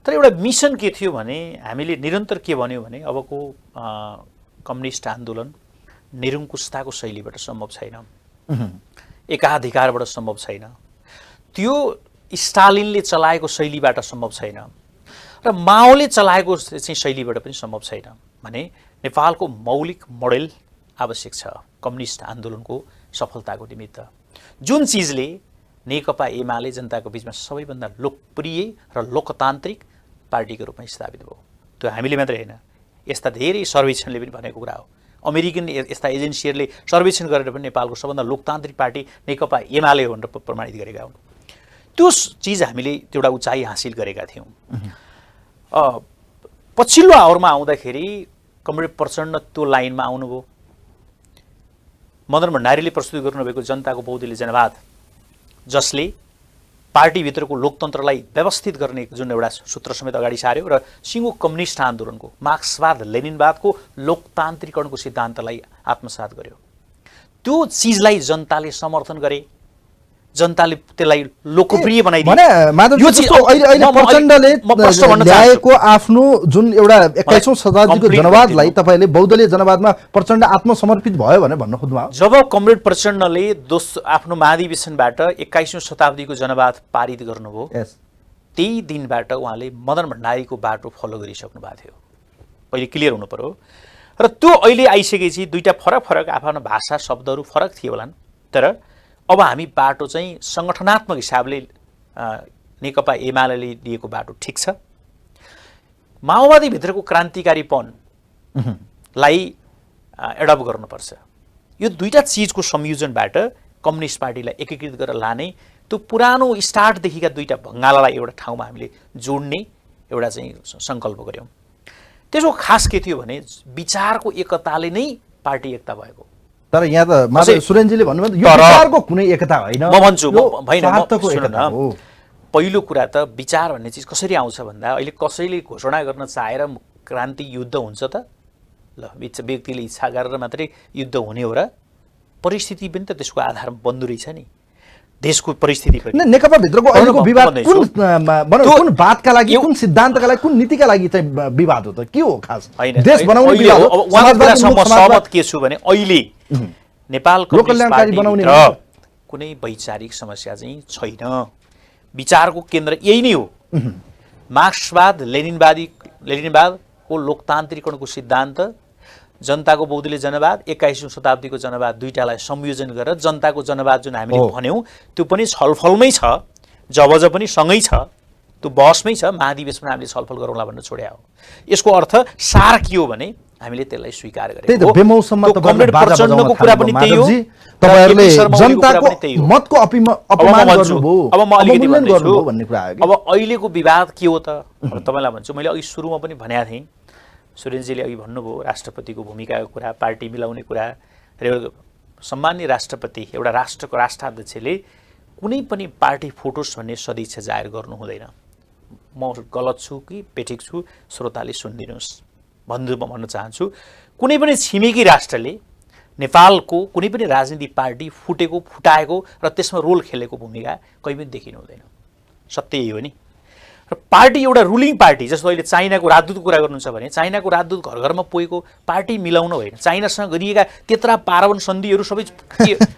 तर एउटा मिसन के थियो भने हामीले निरन्तर के भन्यो भने अबको कम्युनिस्ट आन्दोलन निरङ्कुशताको शैलीबाट सम्भव छैन, एकाधिकारबाट सम्भव छैन, त्यो स्टालिनले चलाएको शैलीबाट सम्भव छैन र माओले चलाएको चाहिँ शैलीबाट पनि सम्भव छैन भने नेपालको मौलिक मोडेल आवश्यक छ कम्युनिस्ट आन्दोलनको सफलताको निमित्त। जुन चिजले नेकपा एमाले जनताको बिचमा सबैभन्दा लोकप्रिय र लोकतान्त्रिक पार्टीको रूपमा स्थापित भयो। त्यो हामीले मात्रै होइन, यस्ता धेरै सर्वेक्षणले पनि भनेको कुरा हो। अमेरिकन यस्ता एजेन्सीहरूले सर्वेक्षण गरेर पनि नेपालको सबभन्दा लोकतान्त्रिक पार्टी नेकपा एमाले हो भनेर प्रमाणित गरेका हुन्। त्यो चिज हामीले एउटा उचाइ हासिल गरेका थियौँ। पछिल्लो आवरमा आउँदाखेरि कमरेड प्रचण्ड त्यो लाइनमा आउनुभयो। मदन भण्डारीले प्रस्तुत गर्नुभएको जनताको बहुदलीय जनवाद, जसले पार्टीभित्रको लोकतन्त्रलाई व्यवस्थित गर्ने जुन एउटा सूत्र समेत अगाडि सार्यो र सिङ्गो कम्युनिस्ट आन्दोलनको मार्क्सवाद लेनिनवादको लोकतान्त्रिकरणको सिद्धान्तलाई आत्मसात गर्यो। त्यो चिजलाई जनताले समर्थन गरे, जनताले त्यसलाई लोकप्रिय बनाइदियो। प्रचण्डले ल्याएको आफ्नो जुन एउटा 21औं शताब्दीको जनवादलाई तपाईँले बहुदलीय जनवादमा प्रचण्ड आत्मसमर्पित भयो भनेर भन्न खोज्नुभयो। जब कमरेड प्रचण्डले आफ्नो महाधिवेशनबाट 21औं शताब्दीको जनवाद पारित गर्नुभयो, त्यही दिनबाट उहाँले मदन भण्डारीको बाटो फलो गरिसक्नु भएको थियो। पहिले क्लियर हुनु पर्यो। र त्यो अहिले आइसकेपछि दुईटा फरक आफ्नो भाषा शब्दहरू फरक थिए होलान्, तर अब हामी बाटो चाहिँ सङ्गठनात्मक हिसाबले नेकपा एमाले दिएको बाटो ठिक छ। माओवादीभित्रको क्रान्तिकारीपनलाई एडप्ट गर्नुपर्छ। यो दुईटा चिजको संयोजनबाट कम्युनिस्ट पार्टीलाई एकीकृत गरेर लाने, त्यो पुरानो स्टार्टदेखिका दुईटा भङ्गालालाई एउटा ठाउँमा हामीले जोड्ने एउटा चाहिँ सङ्कल्प गऱ्यौँ। त्यसको खास के थियो भने विचारको एकताले नै पार्टी एकता भएको। तर यहाँ त माधव सुरेनजीले भन्नुभयो यो विचारको कुनै एकता होइन। म भन्छु पहिलो कुरा त विचार भन्ने चिज कसरी आउँछ भन्दा अहिले कसैले घोषणा गर्न चाहेर क्रान्ति युद्ध हुन्छ त? ल व्यक्तिले इच्छा गरेर मात्रै युद्ध हुने हो र? परिस्थिति पनि त त्यसको आधारमा बन्दो रहेछ नि, देशको परिस्थिति पनि। नेकपा भित्रको अहिलेको विवाद कुन बातका लागि, कुन सिद्धान्तका लागि, कुन नीतिका लागि चाहिँ विवाद हो त? के हो खास? देश बनाउने विवाद हो? सहमत के छु भने अहिले नेपाल कल्याणकारी बनाउने कुनै वैचारिक समस्या चाहिँ छैन। विचारको केन्द्र यही नै हो। मार्क्सवाद लेनिनवादको लोकतान्त्रिकरणको सिद्धान्त, जनताको बहुदलीय जनवाद, 21औं शताब्दीको जनवाद, दुईटालाई संयोजन गरेर जनताको जनवाद जुन हामीले भन्यौँ त्यो पनि छलफलमै छ, जब पनि सँगै छ, त्यो बहसमै छ। महाधिवेशनमा हामीले छलफल गरौँला भनेर छोड्या हो। यसको अर्थ सार के हो भने हामीले त्यसलाई स्वीकार त्यही गरेको त बेमौसममा त्यो तपाईहरुले कमरेड बाजा बजाउन प्रचण्डको कुरा पनि त्यही हो माधवजी, तपाईहरुले केपी शर्मा ओलीको कुरा जनताको पनि त्यही हो। मतको अब म अपमान भन्छु, गर्नुभयो, अब म अलिकति अवमूल्यन भन्दैछु। गर्नुभयो भन्ने कुरा आयो कि? अब अहिलेको विवाद के हो त तपाईँलाई भन्छु, मैले अघि सुरुमा पनि भनेको थिएँ, सुरेनजीले अघि भन्नुभयो राष्ट्रपतिको भूमिकाको कुरा, पार्टी मिलाउने कुरा र सम्माननीय राष्ट्रपति एउटा राष्ट्रको राष्ट्राध्यक्षले कुनै पनि पार्टी फुटोस् भन्ने सदिच्छा जाहेर गर्नु हुँदैन। म गलत छु कि पेटिक छु, श्रोताले सुनिदिनुहोस् भन्न चाहन्छु। कुनै पनि छिमेकी राष्ट्रले नेपालको कुनै पनि राजनीतिक पार्टी फुटाएको र त्यसमा रोल खेलेको भूमिका कहीँ पनि देखिनु हुँदैन। सत्य यही हो नि। र पार्टी एउटा रुलिङ पार्टी, जस्तो अहिले चाइनाको राजदूतको कुरा गर्नुहुन्छ भने चाइनाको राजदूत घर घरमा पुगेको पार्टी मिलाउन होइन, चाइनासँग गरिएका त्यत्रा पारवन सन्धिहरू सबै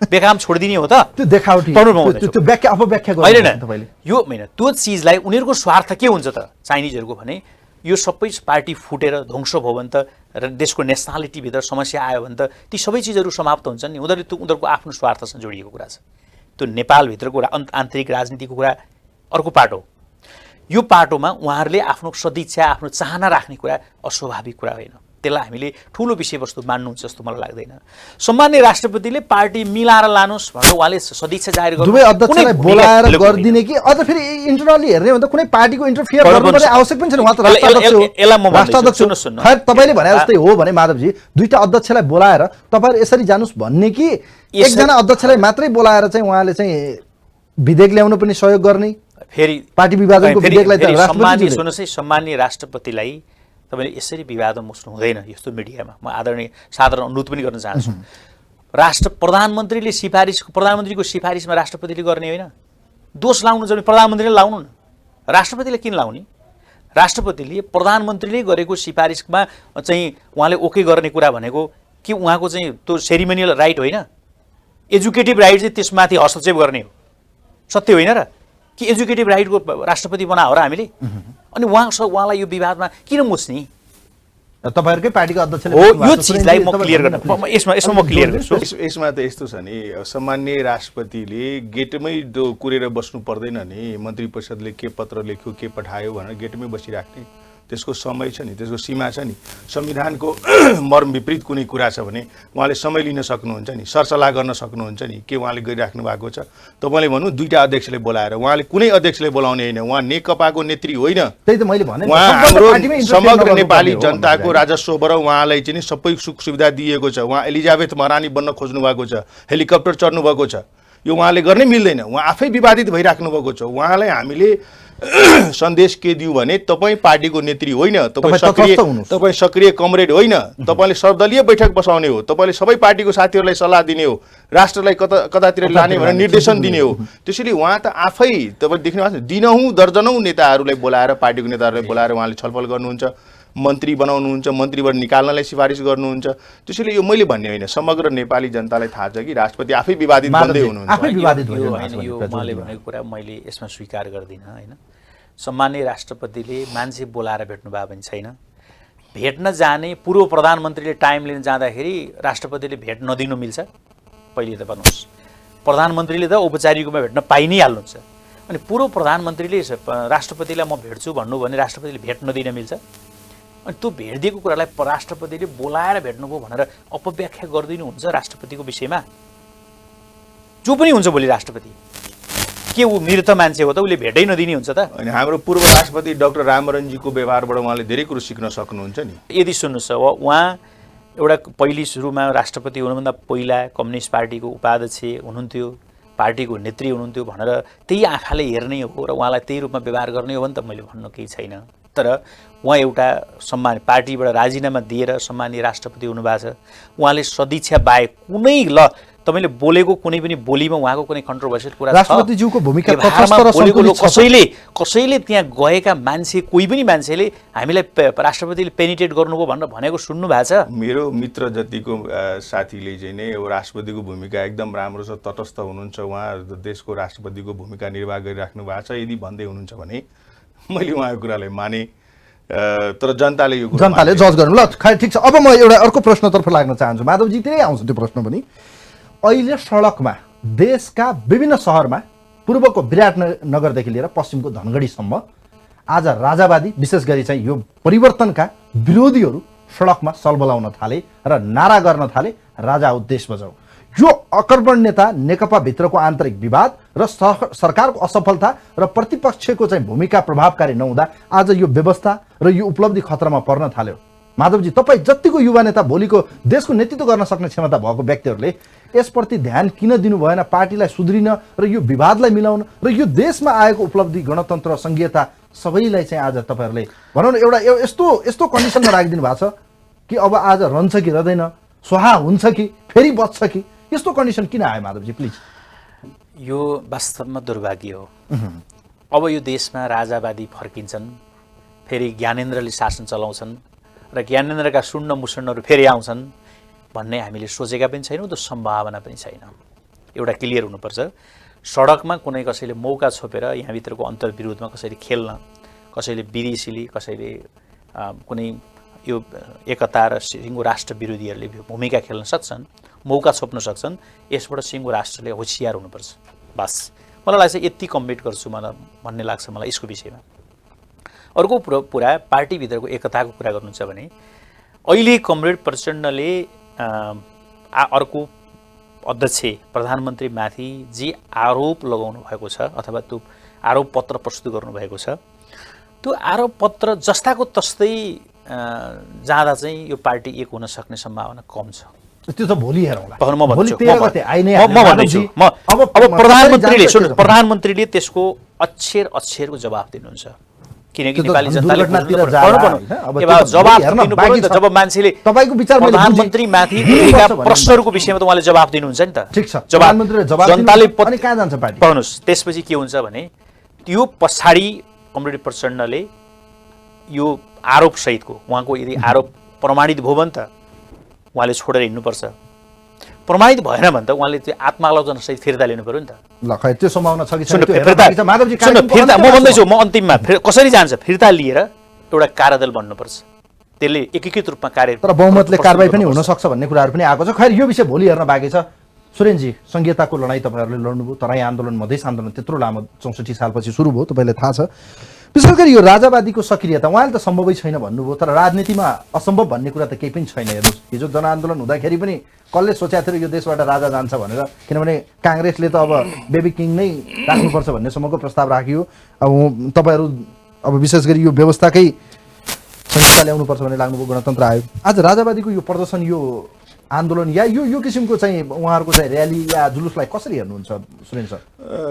बेकाम छोडिदिने हो त? त्यो देखावटी, त्यो व्याख्या अपव्याख्या होइन होइन, यो होइन, त्यो चिजलाई उनीहरूको स्वार्थ के हुन्छ त चाइनिजहरूको भने यो सबै पार्टी फुटेर ध्वंस भयो भने त र देशको नेसनालिटीभित्र समस्या आयो भने त ती सबै चिजहरू समाप्त हुन्छन् नि। उनीहरूको आफ्नो स्वार्थसँग जोडिएको कुरा छ। त्यो नेपालभित्रको आन्तरिक राजनीतिको कुरा अर्को पाटो। यो पाटोमा उहाँहरूले आफ्नो सदिच्छा, आफ्नो चाहना राख्ने कुरा अस्वाभाविक कुरा होइन। त्यसलाई हामीले ठुलो विषयवस्तु मान्नुहुन्छ जस्तो मलाई लाग्दैन। सम्माननीय राष्ट्रपतिले पार्टी मिलाएर लानुहोस् भनेर उहाँले सदिच्छा जाहेर गर्नु, दुवै अध्यक्षलाई बोलाएर गरिदिने कि अझ फेरि इन्टरनली हेर्ने हो भने कुनै पार्टीको इन्टरफियर गर्नुपर्ने आवश्यक पनि छैन। उहाँ त राष्ट्राध्यक्ष हो। खैर तपाईँले भने जस्तै हो भने माधवजी, दुईटा अध्यक्षलाई बोलाएर तपाईँहरू यसरी जानुहोस् भन्ने कि एकजना अध्यक्षलाई मात्रै बोलाएर चाहिँ उहाँले चाहिँ विधेयक ल्याउन पनि सहयोग गर्ने, फेरि पार्टी विभाजनको विधेयकलाई त राष्ट्रपतिले सुन्नुहोस् है, सम्माननीय राष्ट्रपतिलाई तपाईँले यसरी विवादमा मुस्नु हुँदैन। यस्तो मिडियामा म आदरणीय साधारण अनुरोध पनि गर्न चाहन्छु। प्रधानमन्त्रीको सिफारिसमा राष्ट्रपतिले गर्ने होइन। दोष लाउनु चाहिँ प्रधानमन्त्रीले लाउनु न, राष्ट्रपतिले किन लाउने? राष्ट्रपतिले प्रधानमन्त्रीले गरेको सिफारिसमा चाहिँ उहाँले ओके गर्ने कुरा भनेको कि उहाँको चाहिँ त्यो सेरिमोनियल राइट होइन, एजुकेटिभ राइट चाहिँ त्यसमाथि हस्तक्षेप गर्ने हो। सत्य होइन र? कि एजुकेटिभ राइटको राष्ट्रपति बनायो र हामीले? अनि उहाँलाई यो विवादमा किन मुच्ने? तपाईहरुकै पार्टीको अध्यक्षले हो, यो चिजलाई म क्लियर गर्न यसमा म क्लियर गर्छु। यसमा त यस्तो छ नि, सम्माननीय राष्ट्रपतिले गेटमै कुरेर बस्नु पर्दैन नि। मन्त्री परिषदले के पत्र लेख्यो, के पठायो भनेर गेटमै बसिराख्ने त्यसको समय छ नि, त्यसको सीमा छ नि। संविधानको मर्म विपरीत कुनै कुरा छ भने उहाँले समय लिन सक्नुहुन्छ नि, सरसल्लाह गर्न सक्नुहुन्छ नि। के उहाँले गरिराख्नु भएको छ? तपाईँले भन्नु दुईटा अध्यक्षले बोलाएर, उहाँले कुनै अध्यक्षले बोलाउने होइन। उहाँ नेकपाको नेत्री होइन। त्यही त मैले भने, उहाँ हाम्रो समग्र नेपाली जनताको राजस्वबाट उहाँलाई चाहिँ सबै सुख सुविधा दिएको छ। उहाँ एलिजाबेथ महारानी बन्न खोज्नु भएको छ, हेलिकप्टर चढ्नु भएको छ। यो उहाँले गर्नै मिल्दैन। उहाँ आफै विवादित भइराख्नु भएको छ। उहाँलाई हामीले सन्देश के दियौँ भने तपाईँ पार्टीको नेत्री होइन, तपाईँ सक्रिय कमरेड होइन, तपाईँले सर्वदलीय बैठक बसाउने हो, तपाईँले सबै पार्टीको साथीहरूलाई सल्लाह दिने हो, राष्ट्रलाई कतातिर लाने भनेर निर्देशन दिने हो। त्यसैले उहाँ त आफै तपाईँ देख्नु भएको छ, दिनहुँ दर्जनौँ नेताहरूलाई बोलाएर, पार्टीको नेताहरूलाई बोलाएर उहाँले छलफल गर्नुहुन्छ, मन्त्री बनाउनुहुन्छ, मन्त्रीबाट निकाल्नलाई सिफारिस गर्नुहुन्छ। त्यसैले यो मैले भन्ने होइन, समग्र नेपाली जनतालाई थाहा छ कि राष्ट्रपति आफै विवादित बन्दै हुनुहुन्छ। यो उहाँले भनेको कुरा मैले यसमा स्वीकार गर्दिनँ होइन। सम्माननीय राष्ट्रपतिले मान्छे बोलाएर भेट्नु भएको पनि छैन। भेट्न जाने पूर्व प्रधानमन्त्रीले टाइम लिन जाँदाखेरि राष्ट्रपतिले भेट नदिनु मिल्छ? पहिले त भन्नुहोस्। प्रधानमन्त्रीले त औपचारिक रूपमा भेट्न पाइ नै हाल्नुहुन्छ। अनि पूर्व प्रधानमन्त्रीले राष्ट्रपतिलाई म भेट्छु भन्नु भने राष्ट्रपतिले भेट नदिन मिल्छ? अनि त्यो भेट दिएको कुरालाई राष्ट्रपतिले बोलाएर भेट्नुभयो भनेर अपव्याख्या गरिदिनुहुन्छ राष्ट्रपतिको विषयमा? जो पनि हुन्छ भोलि राष्ट्रपति के ऊ मृत मान्छे हो त? उसले भेटै नदिने हुन्छ त? अनि हाम्रो पूर्व राष्ट्रपति डाक्टर रामरणजीको व्यवहारबाट उहाँले धेरै कुरो सिक्न सक्नुहुन्छ नि। यदि सुन्नुहोस्, उहाँ एउटा पहिली सुरुमा राष्ट्रपति हुनुभन्दा पहिला कम्युनिस्ट पार्टीको उपाध्यक्ष हुनुहुन्थ्यो, पार्टीको नेत्री हुनुहुन्थ्यो भनेर त्यही आँखाले हेर्ने हो र उहाँलाई त्यही रूपमा व्यवहार गर्ने हो भने त मैले भन्नु केही छैन। तर उहाँ एउटा सम्मान पार्टीबाट राजीनामा दिएर सम्मानीय राष्ट्रपति हुनुभएको छ। उहाँले सदिच्छा बाहेक कुनै तपाईँले बोलेको कुनै पनि बोलीमा उहाँको कुनै कन्ट्रोभर्सियल कुरा छ? राष्ट्रपतिज्यूको भूमिका कसैले त्यहाँ गएका मान्छे, कोही पनि मान्छेले हामीलाई राष्ट्रपतिले पेनिटेट गर्नुभयो भनेर भनेको सुन्नु भएको छ? मेरो मित्र जतिको साथीले चाहिँ नै राष्ट्रपतिको भूमिका एकदम राम्रो छ, तटस्थ हुनुहुन्छ, उहाँ देशको राष्ट्रपतिको भूमिका निर्वाह गरिराख्नु भएको छ यदि भन्दै हुनुहुन्छ भने मैले उहाँको कुरालाई माने। तर जनताले जज गर्नु ल। ठिक छ, अब म एउटा अर्को प्रश्नतर्फ लाग्न चाहन्छु। माधवजी त्यही आउँछ त्यो प्रश्न पनि। अहिले सडकमा देशका विभिन्न सहरमा पूर्वको विराटनगरदेखि लिएर पश्चिमको धनगढीसम्म आज राजावादी विशेष गरी चाहिँ यो परिवर्तनका विरोधीहरू सडकमा सलबलाउन थाले र नारा गर्न थाले, राजा आऊ देश बचाऊ। यो अकर्मण नेता नेकपा भित्रको आन्तरिक विवाद र सरकारको असफलता र प्रतिपक्षको चाहिँ भूमिका प्रभावकारी नहुँदा आज यो व्यवस्था र यो उपलब्धि खतरामा पर्न थाल्यो। माधवजी, तपाईँ जतिको युवा नेता, भोलिको देशको नेतृत्व गर्न सक्ने क्षमता भएको व्यक्तिहरूले यसप्रति ध्यान किन दिनु भएन? पार्टीलाई सुध्रिन र यो विवादलाई मिलाउन र यो देशमा आएको उपलब्धि, गणतन्त्र, संघीयता सबैलाई चाहिँ आज तपाईँहरूले भनौँ न एउटा यस्तो कन्डिसनमा राखिदिनु भएको छ कि अब आज रहन्छ कि रहँदैन, स्वाहा हुन्छ कि फेरि बच्छ कि, यस्तो कन्डिसन किन आयो माधवजी प्लिज? यो वास्तवमा दुर्भाग्य हो। अब यो देशमा राजावादी फर्किन्छन्, फेरि ज्ञानेन्द्रले शासन चलाउँछन् र ज्ञानेन्द्रका सुन्न मुसन्नहरू फेरि आउँछन् भन्ने हामीले सोचेका पनि छैनौँ, त्यो सम्भावना पनि छैन। एउटा क्लियर हुनुपर्छ, सडकमा कुनै कसैले मौका छोपेर यहाँभित्रको अन्तर्विरोधमा कसैले खेल्न, कसैले विदेशीले, कसैले कुनै यो एकता र सिङ्गो राष्ट्र विरोधीहरूले भूमिका खेल्न सक्छन्, मौका छोप्न सक्छन्। यसबाट सिङ्गो राष्ट्रले होसियार हुनुपर्छ। बस मलाई लाग्छ यति कमेन्ट गर्छु मलाई भन्ने लाग्छ मलाई यसको विषयमा। अर्को कुरा पार्टीभित्रको एकताको कुरा गर्नुहुन्छ भने अहिले कमरेड प्रचण्डले अर्को अध्यक्ष प्रधानमन्त्रीमाथि जे आरोप लगाउनु भएको छ अथवा त्यो आरोप पत्र प्रस्तुत गर्नुभएको छ, त्यो आरोप पत्र जस्ताको तस्तै जाँदा चाहिँ यो पार्टी एक हुन सक्ने सम्भावना कम छ। त्यो त भोलि हेरौँला। अब प्रधानमन्त्रीले त्यसको अक्षरको जवाफ दिनुहुन्छ, किनकि नेपाली जनताले जब मान्छेले प्रधानमन्त्रीमाथि उठेका प्रश्नहरूको विषयमा त उहाँले जवाफ दिनुहुन्छ नि त। जनताले पाउनुहोस्। त्यसपछि के हुन्छ भने त्यो पछाडि कमरेड प्रचण्डले यो आरोप सहितको उहाँको यदि आरोप प्रमाणित भयो भने त उहाँले छोडेर हिँड्नुपर्छ, प्रमाणित भएन भने त उहाँले त्यो आत्मालोचना सहित फिर्ता लिनु पर्यो नि त। ल खै त्यो सम्भावना छ कि छैन? फिर्ता म भन्दैछु, म अन्तिममा कसरी जान्छ फिर्ता लिएर एउटा कार्यदल बन्नुपर्छ, त्यसले एकीकृत रूपमा कार्य तर बहुमतले कारबाही पनि हुन सक्छ भन्ने कुराहरू पनि आएको छ। खैर यो विषय भोलि हेर्न बाँकी छ। सुरेनजी, संघीयताको लडाईँ तपाईँहरूले लड्नुभयो, तराई आन्दोलन, मधेस आन्दोलन त्यत्रो लामो 64 सालपछि सुरु भयो, तपाईँलाई थाहा छ। विशेष गरी यो राजावादीको सक्रियता उहाँले त सम्भवै छैन भन्नुभयो, तर राजनीतिमा असम्भव भन्ने कुरा त केही पनि छैन। हेर्नुहोस्, हिजो जनआन्दोलन हुँदाखेरि पनि कसले सोचेको थियो यो देशबाट राजा जान्छ भनेर? किनभने काङ्ग्रेसले त अब बेबी किङ नै राख्नुपर्छ भन्नेसम्मको प्रस्ताव राखियो। अब तपाईँहरू अब विशेष गरी यो व्यवस्थाकै संहिता ल्याउनुपर्छ भन्ने लाग्नुभयो, गणतन्त्र आयो। आज राजावादीको यो प्रदर्शन, यो आन्दोलन या यो किसिमको चाहिँ उहाँहरूको चाहिँ र्याली या जुलुसलाई कसरी हेर्नुहुन्छ सुरेन सर?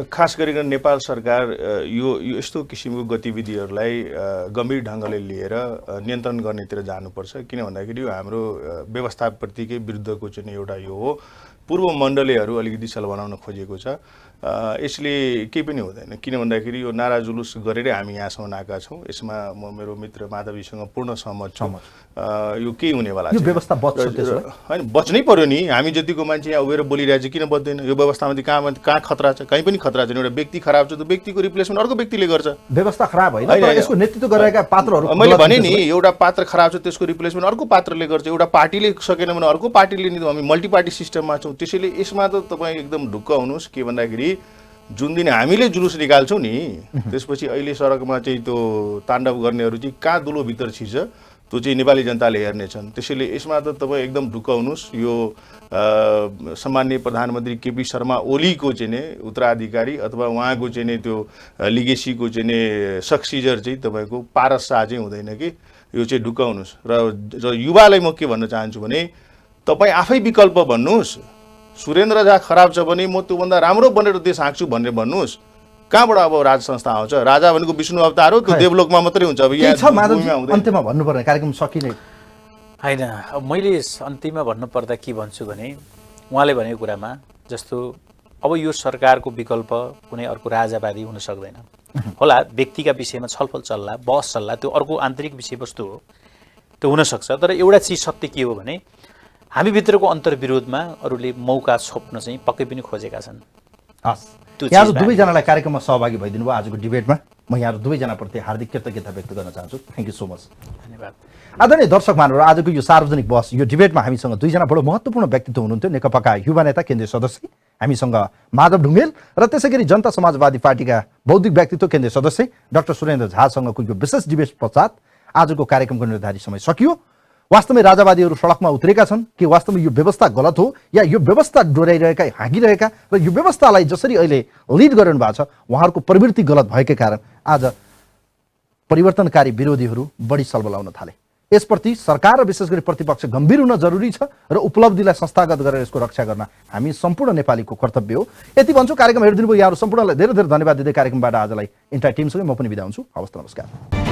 खास गरिकन नेपाल सरकार यो यस्तो किसिमको गतिविधिहरूलाई गम्भीर ढङ्गले लिएर नियन्त्रण गर्नेतिर जानुपर्छ। किन भन्दाखेरि यो हाम्रो व्यवस्थाप्रतिकै विरुद्धको चाहिँ एउटा यो हो। पूर्व मण्डलीहरू अलिकति सल बनाउन खोजेको छ। यसले केही पनि हुँदैन। किन भन्दाखेरि यो नारा जुलुस गरेरै हामी यहाँसम्म आएका छौँ। यसमा म मेरो मित्र माधवीसँग पूर्ण सहमत छु। यो केही हुनेवाला छैन। यो व्यवस्था बच्छ त्यसो हैन, बच्नै पर्यो नि। हामी जतिको मान्छे यहाँ उभिएर बोलिरहेको छ किन बच्दैन? यो व्यवस्थामा चाहिँ कहाँ खतरा छ? कहीँ पनि खतरा छैन। एउटा व्यक्ति खराब छ त व्यक्तिको रिप्लेसमेन्ट अर्को व्यक्तिले गर्छ। व्यवस्था खराब होइन, यसको नेतृत्व गरेका पात्रहरू, मैले भने नि एउटा पात्र खराब छ त्यसको रिप्लेसमेन्ट अर्को पात्रले गर्छ। एउटा पार्टीले सकेन भने अर्को पार्टीले नि। हामी मल्टी पार्टी सिस्टममा छौँ। त्यसैले यसमा त तपाईँ एकदम ढुक्क हुनुहोस्। के भन्दाखेरि जुन दिन हामीले जुलुस निकाल्छौँ नि, त्यसपछि अहिले सडकमा चाहिँ त्यो ताण्डव गर्नेहरू चाहिँ कहाँ दुलोभित्र छिर्छ त्यो चाहिँ नेपाली जनताले हेर्नेछन्। त्यसैले यसमा त तपाईँ एकदम ढुक्क हुनुहोस्। यो सम्माननीय प्रधानमन्त्री केपी शर्मा ओलीको चाहिँ नि उत्तराधिकारी अथवा उहाँको चाहिँ नि त्यो लिगेसीको चाहिँ नि सक्सिजर चाहिँ तपाईँको पारस शाह चाहिँ हुँदैन कि। यो चाहिँ ढुक्क हुनुहोस्। र युवालाई म के भन्न चाहन्छु भने तपाईँ आफै विकल्प भन्नुहोस्। सुरेन्द्र झा खराब छ भने म त्योभन्दा राम्रो बनेर देश हाँक्छु भनेर भन्नुहोस्। कहाँबाट अब राज संस्था आउँछ? राजा भनेको विष्णु अवतार हो, त्यो देवलोकमा मात्रै हुन्छ। अब यहाँ अन्त्यमा भन्नुपर्ने कार्यक्रम सकिने होइन। अब मैले अन्तिममा भन्नुपर्दा के भन्छु भने उहाँले भनेको कुरामा जस्तो अब यो सरकारको विकल्प कुनै अर्को राजावादी हुन सक्दैन होला। व्यक्तिका विषयमा छलफल चल्ला, बहस चल्ला, त्यो अर्को आन्तरिक विषयवस्तु हो, त्यो हुनसक्छ। तर एउटा चिज सत्य के हो भने हामीभित्रको अन्तर्विरोधमा अरूले मौका छोप्न चाहिँ पक्कै पनि खोजेका छन्। हस्, यहाँहरू दुवैजनालाई कार्यक्रममा सहभागी भइदिनु भयो आजको डिबेटमा। म यहाँहरू दुवैजनाप्रति हार्दिक कृतज्ञता व्यक्त गर्न चाहन्छु। Thank you so much. धन्यवाद। आदरणीय दर्शक महानुभाव, आजको यो सार्वजनिक बहस, यो डिबेटमा हामीसँग दुईजना बडो महत्त्वपूर्ण व्यक्तित्व हुनुहुन्थ्यो। नेकपाका युवा नेता केन्द्रीय सदस्य हामीसँग माधव ढुङ्गेल र त्यसै गरी जनता समाजवादी पार्टीका बौद्धिक व्यक्तित्व केन्द्रीय सदस्य डाक्टर सुरेन्द्र झासँगको यो विशेष डिबेट पश्चात आजको कार्यक्रमको निर्धारित समय सकियो। वास्तवमै राजावादीहरू सडकमा उत्रेका छन् कि वास्तवमै यो व्यवस्था गलत हो या यो व्यवस्था डोर्याइरहेका हाँकिरहेका र यो व्यवस्थालाई जसरी अहिले लिड गरिरहनु भएको छ उहाँहरूको प्रवृत्ति गलत भएकै कारण आज परिवर्तनकारी विरोधीहरू बढी सलबलाउन थाले। यसप्रति सरकार र विशेष गरी प्रतिपक्ष गम्भीर हुन जरुरी छ र उपलब्धिलाई संस्थागत गरेर यसको रक्षा गर्न हामी सम्पूर्ण नेपालीको कर्तव्य हो। यति भन्छु। कार्यक्रम हेरिदिनु भयो यहाँहरू सम्पूर्णलाई धेरै धेरै धन्यवाद दिँदै कार्यक्रमबाट आजलाई इन्टायर टिमसँगै म पनि बिदा हुन्छु। हवस् त, नमस्कार।